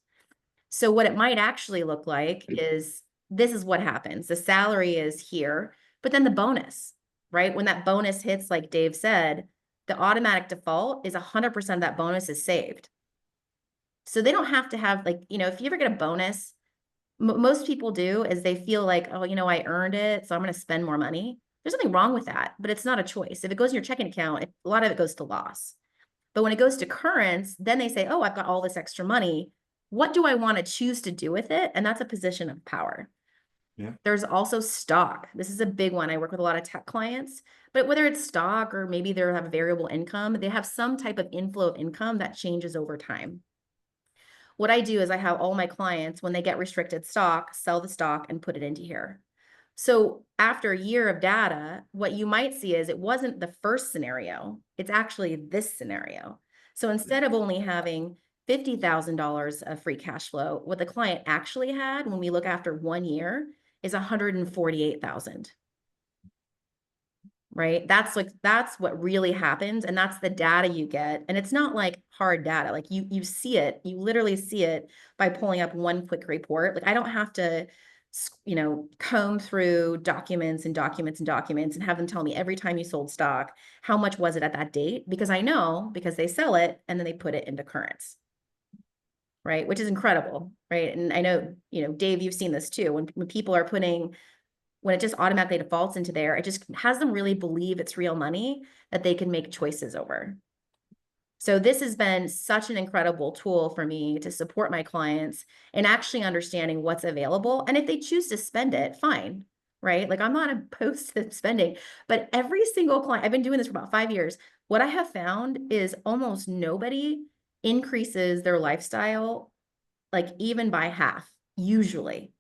So what it might actually look like is this is what happens. The salary is here, but then the bonus, right? When that bonus hits, like Dave said, the automatic default is 100% of that bonus is saved. So they don't have to have like, if you ever get a bonus, most people do is they feel like, oh, I earned it, so I'm going to spend more money. There's nothing wrong with that, but it's not a choice. If it goes in your checking account, a lot of it goes to loss. But when it goes to currents, then they say, oh, I've got all this extra money. What do I want to choose to do with it? And that's a position of power. Yeah. There's also stock. This is a big one. I work with a lot of tech clients, but whether it's stock or maybe they have variable income, they have some type of inflow of income that changes over time. What I do is I have all my clients, when they get restricted stock, sell the stock and put it into here. So after a year of data, what you might see is it wasn't the first scenario, it's actually this scenario. So instead of only having $50,000 of free cash flow, what the client actually had when we look after 1 year is 148,000. Right? That's what really happens. And that's the data you get. And it's not like hard data. Like you see it, you literally see it by pulling up one quick report. Like I don't have to, comb through documents and documents and documents and have them tell me every time you sold stock, how much was it at that date? Because I know, because they sell it and then they put it into currents. Right? Which is incredible. Right? And I know, Dave, you've seen this too. When people are when it just automatically defaults into there, it just has them really believe it's real money that they can make choices over. So this has been such an incredible tool for me to support my clients in actually understanding what's available. And if they choose to spend it, fine, right? Like I'm not opposed to spending, but every single client, I've been doing this for about 5 years. What I have found is almost nobody increases their lifestyle, like even by half, usually.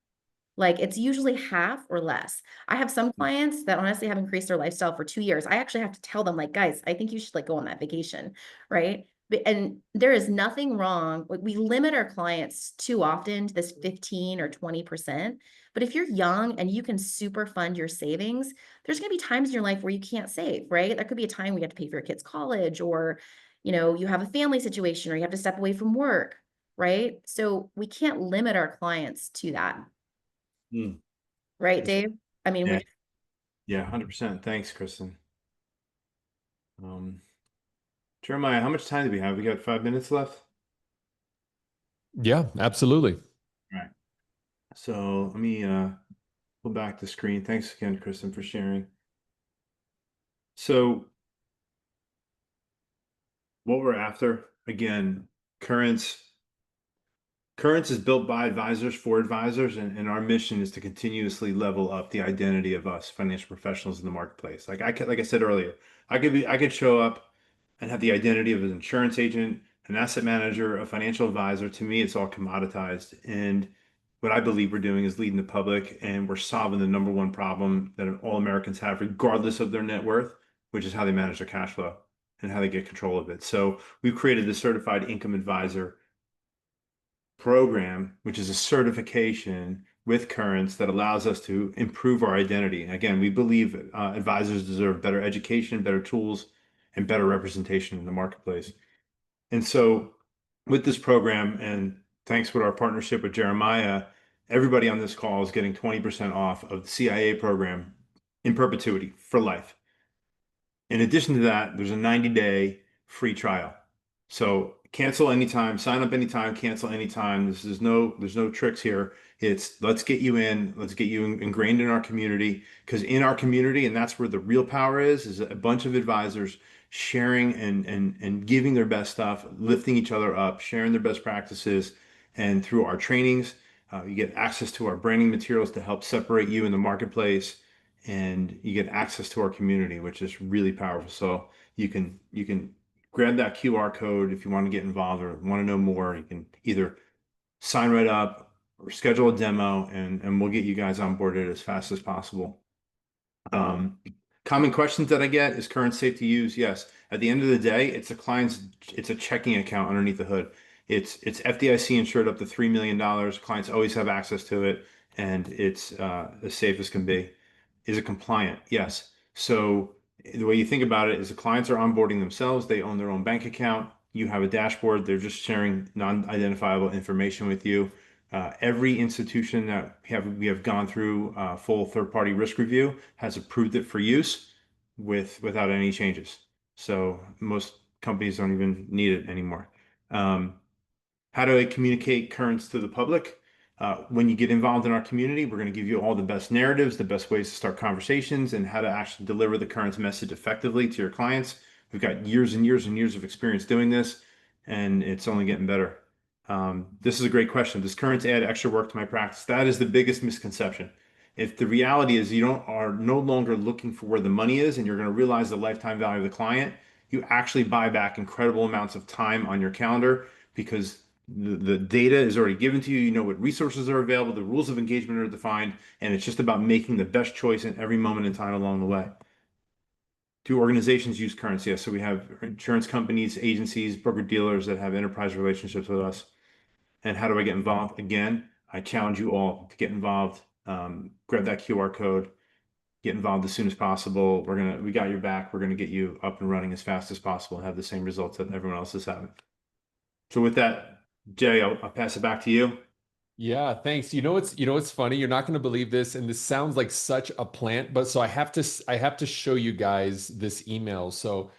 Like it's usually half or less. I have some clients that honestly have increased their lifestyle for 2 years. I actually have to tell them like, guys, I think you should like go on that vacation, right? And there is nothing wrong. We limit our clients too often to this 15 or 20%. But if you're young and you can super fund your savings, there's going to be times in your life where you can't save, right? There could be a time where you have to pay for your kids' college, or, you have a family situation, or you have to step away from work, right? So we can't limit our clients to that. Right, Dave? I mean, Yeah. Yeah, 100%. Thanks, Kristen. Jeremiah, how much time do we have? We got 5 minutes left. Yeah, absolutely. All right. So let me pull back the screen. Thanks again, Kristen, for sharing. So what we're after, again, currents is built by advisors for advisors, and our mission is to continuously level up the identity of us financial professionals in the marketplace. Like I said earlier, I could show up and have the identity of an insurance agent, an asset manager, a financial advisor. To me, it's all commoditized. And what I believe we're doing is leading the public, and we're solving the number one problem that all Americans have, regardless of their net worth, which is how they manage their cash flow and how they get control of it. So we've created the certified income advisor program, which is a certification with currents that allows us to improve our identity. Again, we believe advisors deserve better education, better tools, and better representation in the marketplace. And so with this program, and thanks with our partnership with Jeremiah, everybody on this call is getting 20% off of the CIA program in perpetuity for life. In addition to that, there's a 90-day free trial. So cancel anytime, sign up anytime, cancel anytime. There's no tricks here. It's let's get you in, let's get you ingrained in our community. Because in our community, and that's where the real power is a bunch of advisors sharing and giving their best stuff, lifting each other up, sharing their best practices. And through our trainings, you get access to our branding materials to help separate you in the marketplace, and you get access to our community, which is really powerful. So you can grab that QR code if you want to get involved or want to know more. You can either sign right up or schedule a demo, and we'll get you guys onboarded as fast as possible. Common questions that I get: is current safe to use? Yes. At the end of the day, it's a checking account underneath the hood. It's FDIC insured up to $3 million. Clients always have access to it, and it's as safe as can be. Is it compliant? Yes. So the way you think about it is the clients are onboarding themselves. They own their own bank account. You have a dashboard. They're just sharing non-identifiable information with you. Every institution that we have gone through full third-party risk review has approved it for use without any changes. So most companies don't even need it anymore. How do I communicate currents to the public? When you get involved in our community, we're going to give you all the best narratives, the best ways to start conversations, and how to actually deliver the currents message effectively to your clients. We've got years and years and years of experience doing this, and it's only getting better. This is a great question. Does currents add extra work to my practice? That is the biggest misconception. If the reality is you are no longer looking for where the money is and you're going to realize the lifetime value of the client, you actually buy back incredible amounts of time on your calendar because the data is already given to you. You know what resources are available, the rules of engagement are defined, and it's just about making the best choice in every moment in time along the way. Do organizations use currency? Yes. So we have insurance companies, agencies, broker dealers that have enterprise relationships with us. And how do I get involved? Again, I challenge you all to get involved. Grab that QR code, get involved as soon as possible. We got your back. We're gonna get you up and running as fast as possible and have the same results that everyone else is having. So with that, Jay, I'll pass it back to you. Yeah, thanks. You know what's funny? You're not going to believe this, and this sounds like such a plant, but so I have to show you guys this email. So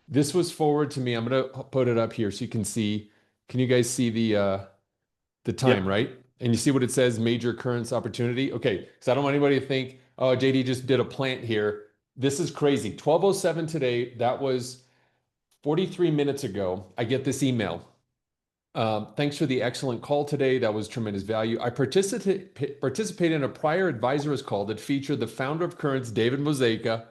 this was forwarded to me. I'm going to put it up here so you can see. Can you guys see the time, Yep. right? And you see what it says, major currents opportunity. Okay, because I don't want anybody to think, oh, JD just did a plant here. This is crazy. 12:07 today. That was 43 minutes ago. I get this email. Thanks for the excellent call today. That was tremendous value. I participated in a prior advisor's call that featured the founder of Currents, David Mosaica,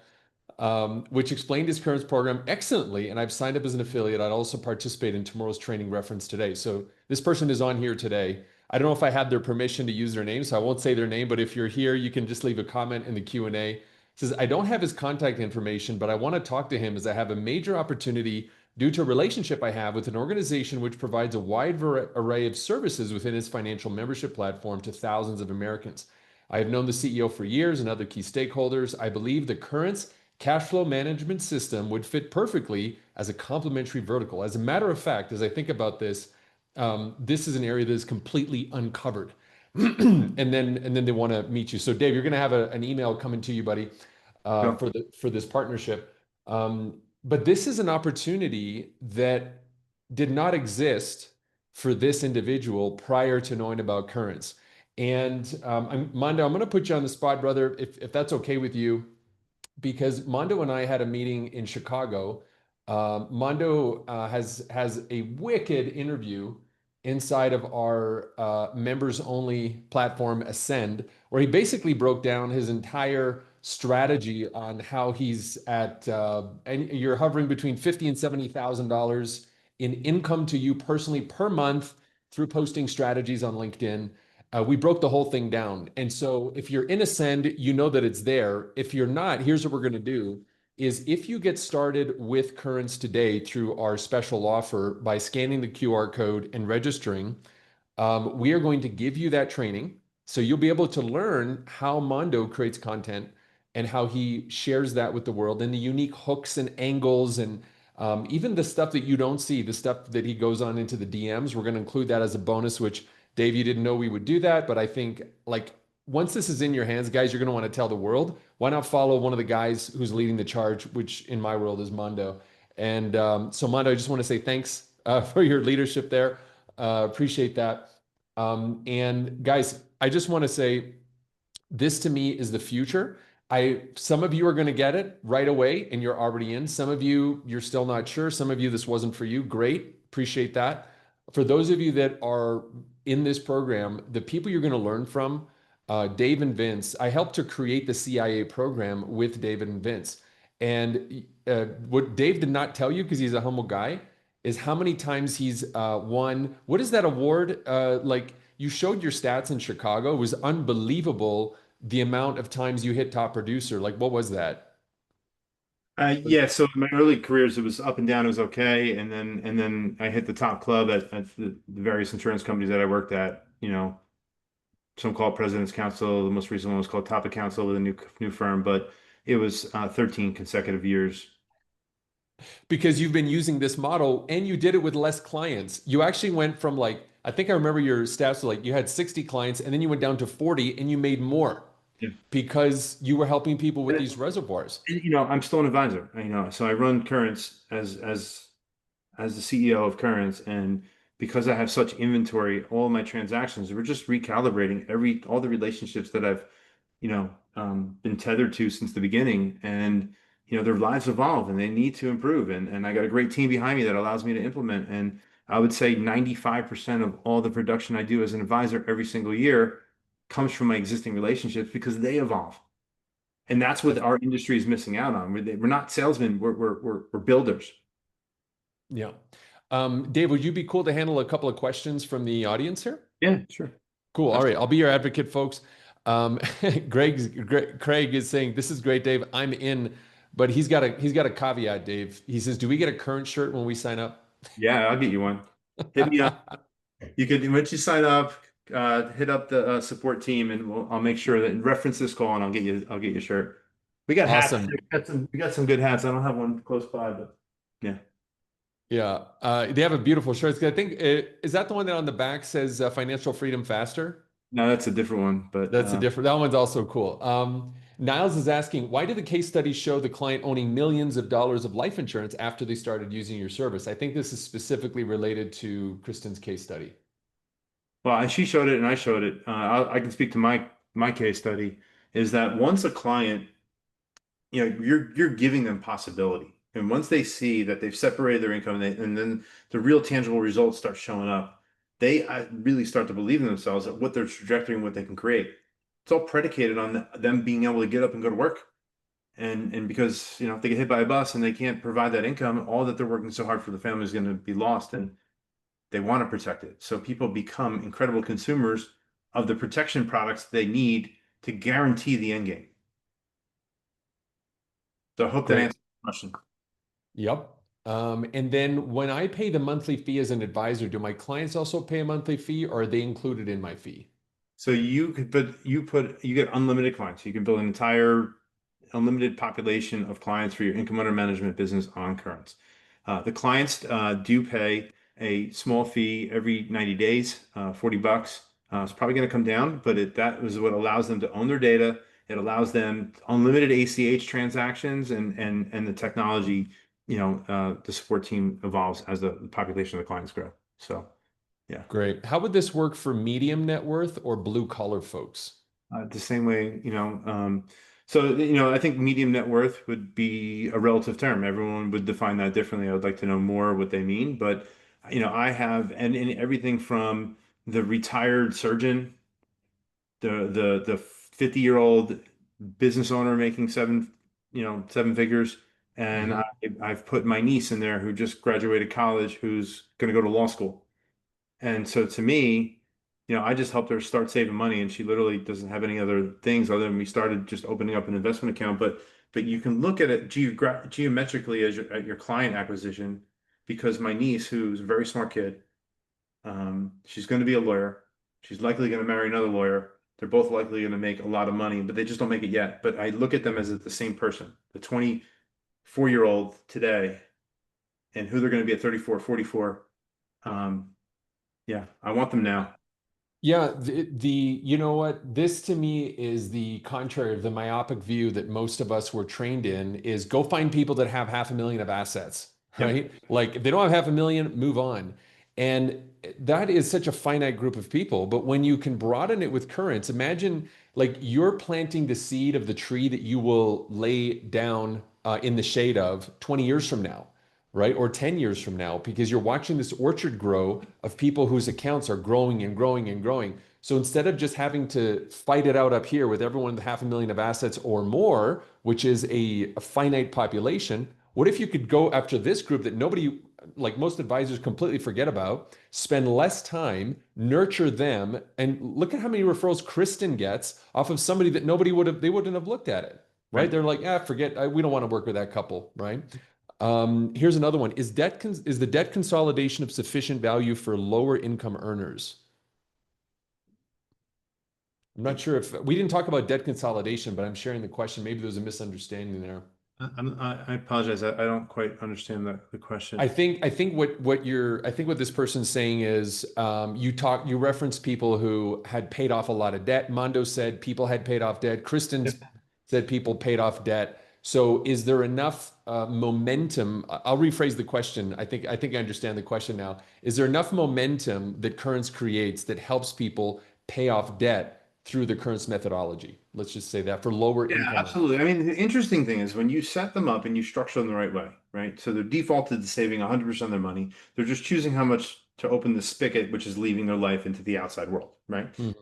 which explained his Currents program excellently. And I've signed up as an affiliate. I'd also participate in tomorrow's training reference today. So this person is on here today. I don't know if I have their permission to use their name, so I won't say their name. But if you're here, you can just leave a comment in the Q&A. It says, I don't have his contact information, but I want to talk to him as I have a major opportunity due to a relationship I have with an organization which provides a wide array of services within its financial membership platform to thousands of Americans. I have known the CEO for years and other key stakeholders. I believe the Currents cash flow management system would fit perfectly as a complementary vertical. As a matter of fact, as I think about this, this is an area that is completely uncovered. and then they want to meet you. So Dave, you're going to have an email coming to you, buddy, Yep. for this partnership. But this is an opportunity that did not exist for this individual prior to knowing about Currents. And Mondo, I'm going to put you on the spot, brother, if that's okay with you, because Mondo and I had a meeting in Chicago. Mondo has a wicked interview inside of our members only platform Ascend, where he basically broke down his entire strategy on how he's at and you're hovering between $50,000 and $70,000 in income to you personally per month through posting strategies on LinkedIn. We broke the whole thing down. And so if you're in Ascend, you know that it's there. If you're not, here's what we're going to do is if you get started with Currents today through our special offer by scanning the QR code and registering, we are going to give you that training. So you'll be able to learn how Mondo creates content and how he shares that with the world and the unique hooks and angles and Even the stuff that you don't see, the stuff that he goes on into the DMs, we're going to include that as a bonus, which Dave, you didn't know we would do that. But I think like once this is in your hands, guys, you're going to want to tell the world. Why not follow one of the guys who's leading the charge, which in my world is Mondo. And so, Mondo, I just want to say thanks for your leadership there. Appreciate that. And guys, I just want to say this to me is the future. Some of you are going to get it right away and you're already in. Some of you, you're still not sure. Some of you, this wasn't for you. Great. Appreciate that. For those of you that are in this program, the people you're going to learn from, Dave and Vince, I helped to create the CIA program with David and Vince. And what Dave did not tell you, because he's a humble guy, is how many times he's won. What is that award? Like you showed your stats in Chicago. It was unbelievable the amount of times you hit top producer. Like, what was that? Yeah, so in my early careers, it was up and down. It was okay, and then I hit the top club at the various insurance companies that I worked at. You know, some called President's Council. The most recent one was called Top of Council with a new firm, but it was 13 consecutive years. Because you've been using this model and you did it with less clients. You actually went from like, I think I remember your stats were like you had 60 clients and then you went down to 40 and you made more Yeah. because you were helping people with these reservoirs. And, you know, I'm still an advisor. So I run Currents as the CEO of Currents, and because I have such inventory, all my transactions, we're just recalibrating all the relationships that I've, been tethered to since the beginning, and their lives evolve and they need to improve, and I got a great team behind me that allows me to implement. And I would say 95% of all the production I do as an advisor every single year comes from my existing relationships because they evolve. And that's what our industry is missing out on. We're not salesmen, we're builders. Yeah. Dave, would you be cool to handle a couple of questions from the audience here? Yeah, sure. Cool. All right. I'll be your advocate, folks. Craig is saying, this is great, Dave. I'm in, but he's got a caveat, Dave. He says, do we get a current shirt when we sign up? Yeah, I'll get you one. Hit me up. You could, once you sign up, hit up the support team, and I'll make sure that reference this call, and I'll get you a shirt. We got hats. Awesome. We got some good hats. I don't have one close by, but yeah. Yeah. They have a beautiful shirt. I think, is that the one that on the back says financial freedom faster? No, that's a different one, but That's a different, that one's also cool. Niles is asking, why did the case study show the client owning millions of dollars of life insurance after they started using your service? I think this is specifically related to Kristen's case study. well, and she showed it and I showed it. I can speak to my case study. Is that once a client, you're giving them possibility, and once they see that they've separated their income, and then the real tangible results start showing up, they really start to believe in themselves at what their trajectory and what they can create. It's all predicated on them being able to get up and go to work. And because if they get hit by a bus and they can't provide that income, all that they're working so hard for the family is going to be lost, and they want to protect it. So people become incredible consumers of the protection products they need to guarantee the end game. So I hope that Great. answers the question. Yep. And then when I pay the monthly fee as an advisor, do my clients also pay a monthly fee, or are they included in my fee? So you get unlimited clients. You can build an entire unlimited population of clients for your income under management business on Currents. The clients do pay a small fee every 90 days, $40. It's probably going to come down, but that is what allows them to own their data. It allows them unlimited ACH transactions, and the technology, the support team evolves as the population of the clients grow. So, yeah. Great. How would this work for medium net worth or blue collar folks? The same way, so, I think medium net worth would be a relative term. Everyone would define that differently. I would like to know more what they mean, but, I have, and everything from the retired surgeon, the 50-year-old business owner making seven figures. And I've put my niece in there who just graduated college, who's going to go to law school. And so to me, I just helped her start saving money, and she literally doesn't have any other things other than we started just opening up an investment account. But you can look at it geometrically as at your client acquisition, because my niece, who's a very smart kid, she's going to be a lawyer. She's likely going to marry another lawyer. They're both likely going to make a lot of money, but they just don't make it yet. But I look at them as the same person. The 24-year-old today and who they're going to be at 34, 44. Yeah, I want them now. Yeah, you know what? This to me is the contrary of the myopic view that most of us were trained in is go find people that have 500,000 of assets, Yep. right? Like if they don't have 500,000, move on. And that is such a finite group of people. But when you can broaden it with currents, imagine like you're planting the seed of the tree that you will lay down in the shade of 20 years from now, right? Or 10 years from now, because you're watching this orchard grow of people whose accounts are growing and growing and growing. So instead of just having to fight it out up here with everyone with 500,000 of assets or more, which is a finite population, what if you could go after this group that nobody, like most advisors, completely forget about, spend less time, nurture them, and look at how many referrals Kristen gets off of somebody that they wouldn't have looked at it, right? Right. They're like, forget, we don't want to work with that couple, right? Here's another one. Is the debt consolidation of sufficient value for lower income earners? I'm not sure if we didn't talk about debt consolidation, but I'm sharing the question. Maybe there's a misunderstanding there. I apologize. I don't quite understand the question. I think what this person's saying is you reference people who had paid off a lot of debt. Mondo said people had paid off debt. Kristen's said people paid off debt. So is there enough momentum? I'll rephrase the question. I think I understand the question now. Is there enough momentum that Currents creates that helps people pay off debt through the Currents methodology? Let's just say that for lower Yeah, income. absolutely. I mean, the interesting thing is when you set them up and you structure them the right way, right? So they're defaulted to saving 100% of their money. They're just choosing how much to open the spigot, which is leaving their life into the outside world, right? Mhm.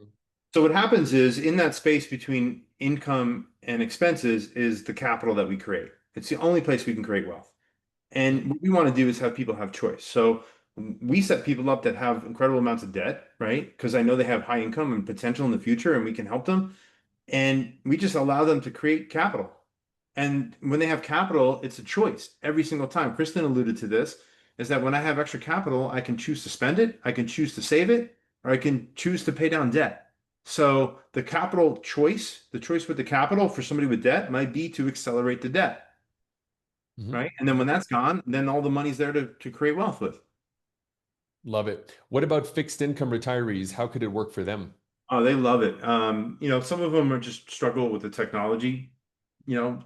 So what happens is in that space between income and expenses is the capital that we create. It's the only place we can create wealth. And what we want to do is have people have choice. So we set people up that have incredible amounts of debt, right? Because I know they have high income and potential in the future and we can help them. And we just allow them to create capital. And when they have capital, it's a choice every single time. Kristen alluded to this, is that when I have extra capital, I can choose to spend it, I can choose to save it, or I can choose to pay down debt. So the capital choice, the choice with the capital for somebody with debt might be to accelerate the debt, Mhm. right? And then when that's gone, then all the money's there to create wealth with. Love it. What about fixed income retirees? How could it work for them? Oh, they love it. Some of them are just struggle with the technology, you know,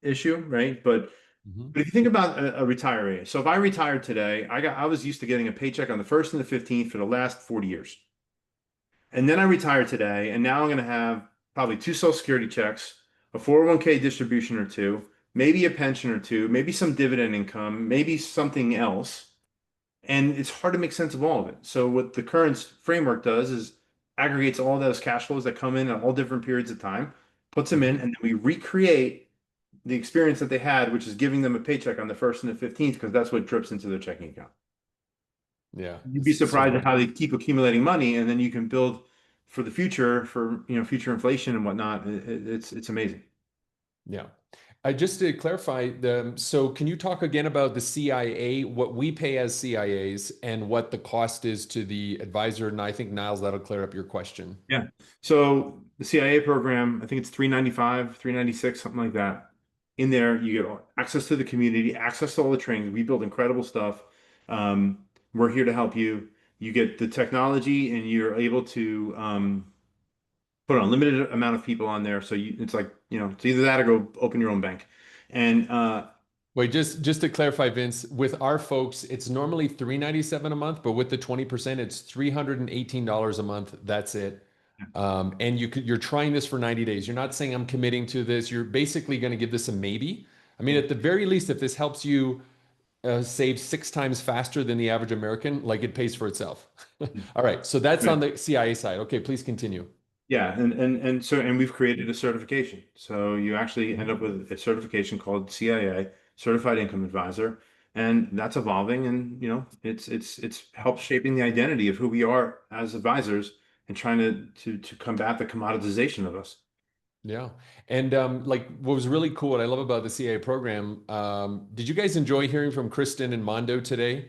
issue, right? Mhm. But if you think about a retiree, so if I retired today, I was used to getting a paycheck on the 1st and the 15th for the last 40 years. And then I retired today, and now I'm going to have probably two Social Security checks, a 401k distribution or two, maybe a pension or two, maybe some dividend income, maybe something else. And it's hard to make sense of all of it. So what the current framework does is aggregates all those cash flows that come in at all different periods of time, puts them in, Mhm. and then we recreate the experience that they had, which is giving them a paycheck on the 1st and the 15th, because that's what drips into their checking account. Yeah, You'd be so surprised at good. how they keep accumulating money, and then you can build for the future, for future inflation and whatnot. It's amazing. Yeah. Just to clarify, so can you talk again about the CIA, what we pay as CIAs, and what the cost is to the advisor? And I think Niles, that'll clear up your question. Yeah. So the CIA program, I think it's 395, 396, something like that. In there, you get access to the community, access to all the training. We build incredible stuff. We're here to help you. You get the technology, and you're able to put an unlimited amount of people on there. So it's like, it's either that or go open your own bank. And Wait, just to clarify, Vince, with our folks, it's normally $397 a month, but with the 20%, it's $318 a month. That's it. And you're trying this for 90 days. You're not saying I'm committing to this. You're basically going to give this a maybe. I mean, yeah. at the very least, if this helps you save 6 times faster than the average American, like it pays for itself. All right. So that's on Right. the CIA side. Okay, please continue. Yeah, and we've created a certification. So you actually end up with a certification called CIA, Certified Income Advisor, and that's evolving, and it's helped shaping the identity of who we are as advisors and trying to combat the commoditization of us. Yeah. And like what was really cool, what I love about the CIA program, did you guys enjoy hearing from Kristen and Mondo today?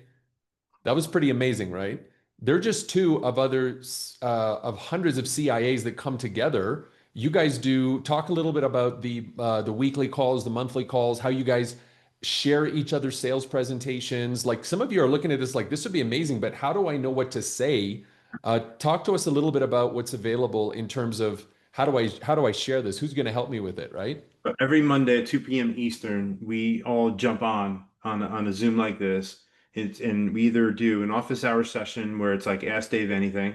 That was pretty amazing, right? They're just two of of hundreds of CIAs that come together. You guys do talk a little bit about the weekly calls, the monthly calls, how you guys share each other's sales presentations. Like some of you are looking at this like this would be amazing, but how do I know what to say? Talk to us a little bit about what's available in terms of how do I share this? Who's going to help me with it, right? But every Monday at 2 p.m. Eastern, we all jump on a Zoom like this. And we either do an office hour session where it's like ask Dave anything,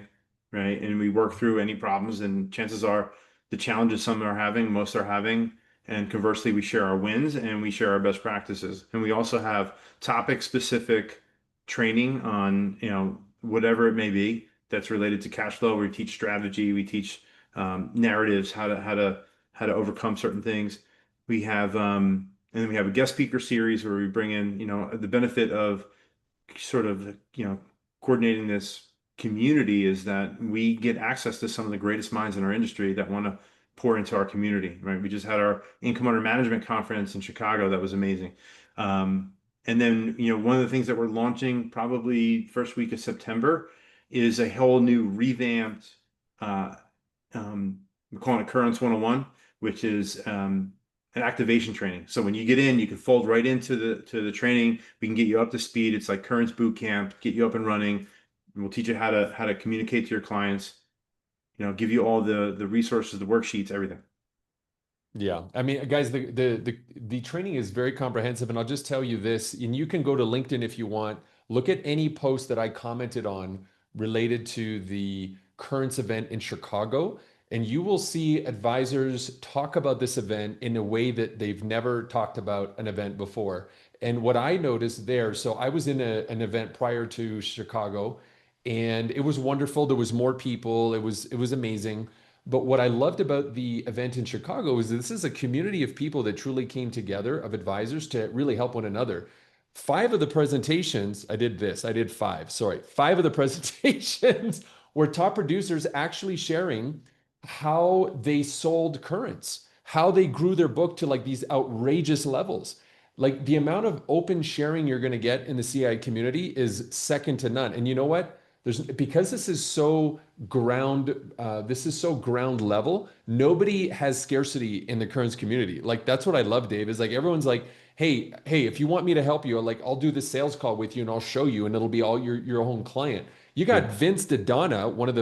right? And we work through any problems, and chances are the challenges some are having, most are having. And conversely, we share our wins and we share our best practices. And we also have topic specific training on, whatever it may be that's related to cash flow. We teach strategy, we teach narratives, how to overcome certain things. We have and then we have a guest speaker series where we bring in, the benefit of sort of, coordinating this community is that we get access to some of the greatest minds in our industry that want to pour into our community, right? We just had our income under management conference in Chicago. That was amazing. And then, one of the things that we're launching probably first week of September is a whole new revamped, uh, we're calling it Currents 101, which is an activation training. So when you get in, you can fold right into the training. We can get you up to speed. It's like Currents Boot Camp, get you up and running. And we'll teach you how to communicate to your clients, give you all the resources, the worksheets, everything. Yeah, I mean, guys, the training is very comprehensive, and I'll just tell you this, and you can go to LinkedIn if you want. Look at any post that I commented on related to the Currents event in Chicago, and you will see advisors talk about this event in a way that they've never talked about an event before. And what I noticed there, so I was in an event prior to Chicago, and it was wonderful. There was more people. It was amazing. But what I loved about the event in Chicago is that this is a community of people that truly came together, of advisors to really help one another. Five of the presentations, I did five, sorry. Five of the presentations were top producers actually sharing how they sold currents, how they grew their book to like these outrageous levels. Like the amount of open sharing you're going to get in the CI community is second to none. And you know what? There's because this is so ground level. Nobody has scarcity in the currents community. Like that's what I love, Dave. Is like everyone's like, hey, if you want me to help you, like I'll do this sales call with you and I'll show you, and it'll be all your own client. You got Vince DeDonna, one of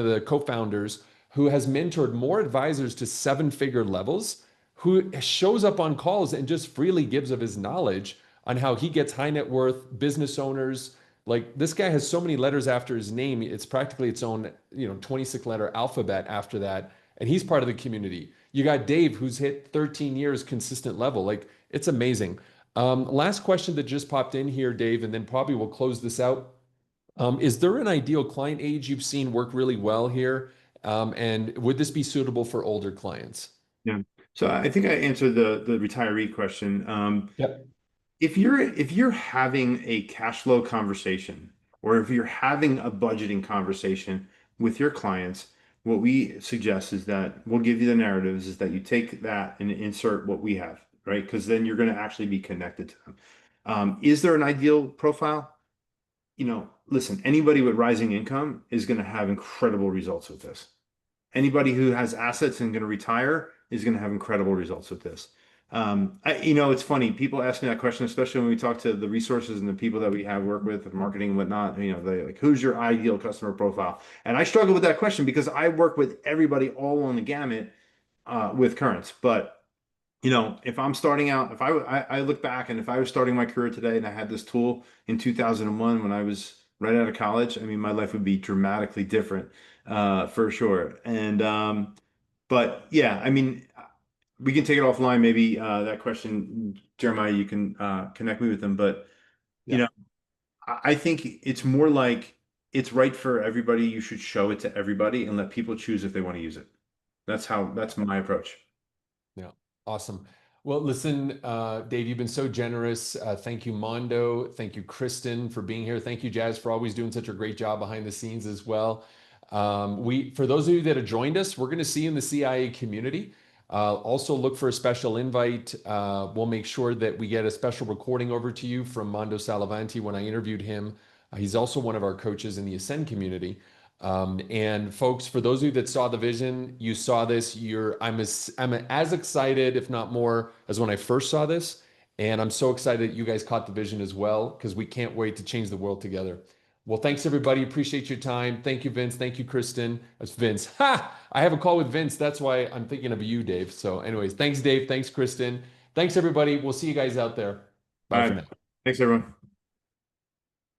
the co-founders, who has mentored more advisors to seven-figure levels, who shows up on calls and just freely gives of his knowledge on how he gets high net worth business owners. Like this guy has so many letters after his name, it's practically its own, 26 letter alphabet after that. And he's part of the community. You got Dave, who's hit 13 years consistent level. Like it's amazing. Last question that just popped in here, Dave, and then probably we'll close this out. Is there an ideal client age you've seen work really well here? And would this be suitable for older clients? Yeah. So I think I answered the retiree question. Yep. If you're having a cash flow conversation, or if you're having a budgeting conversation with your clients, what we suggest is that we'll give you the narratives, is that you take that and insert what we have, right? Because then you're going to actually be connected to them. Is there an ideal profile? Listen, anybody with rising income is going to have incredible results with this. Anybody who has assets and going to retire is going to have incredible results with this. It's funny. People ask me that question, especially when we talk to the resources and the people that we have work with, marketing and whatnot. They like, who's your ideal customer profile? And I struggle with that question because I work with everybody all on the gamut with currents. But if I'm starting out, if I look back, and if I was starting my career today and I had this tool in 2001 when I was right out of college, I mean, my life would be dramatically different, for sure. But yeah, I mean, we can take it offline. Maybe that question, Jeremiah, you can connect me with them. But you Yeah. know, I think it's more like it's right for everybody. You should show it to everybody and let people choose if they want to use it. That's my approach. Yeah, awesome. Well, listen, Dave, you've been so generous. Thank you, Mondo. Thank you, Kristen, for being here. Thank you, Jazz, for always doing such a great job behind the scenes as well. For those of you that have joined us, we're going to see you in the CIA community. Also, look for a special invite. We'll make sure that we get a special recording over to you from Mondo Salavanti when I interviewed him. He's also one of our coaches in the Ascend community. And folks, for those of you that saw the vision, you saw this. I'm as excited, if not more, as when I first saw this. And I'm so excited that you guys caught the vision as well, because we can't wait to change the world together. Well, thanks everybody. Appreciate your time. Thank you, Vince. Thank you, Kristen. That's Vince. Ha! I have a call with Vince. That's why I'm thinking of you, Dave. So anyways, thanks, Dave. Thanks, Kristen. Thanks, everybody. We'll see you guys out there. All Bye for right. now. Thanks, everyone.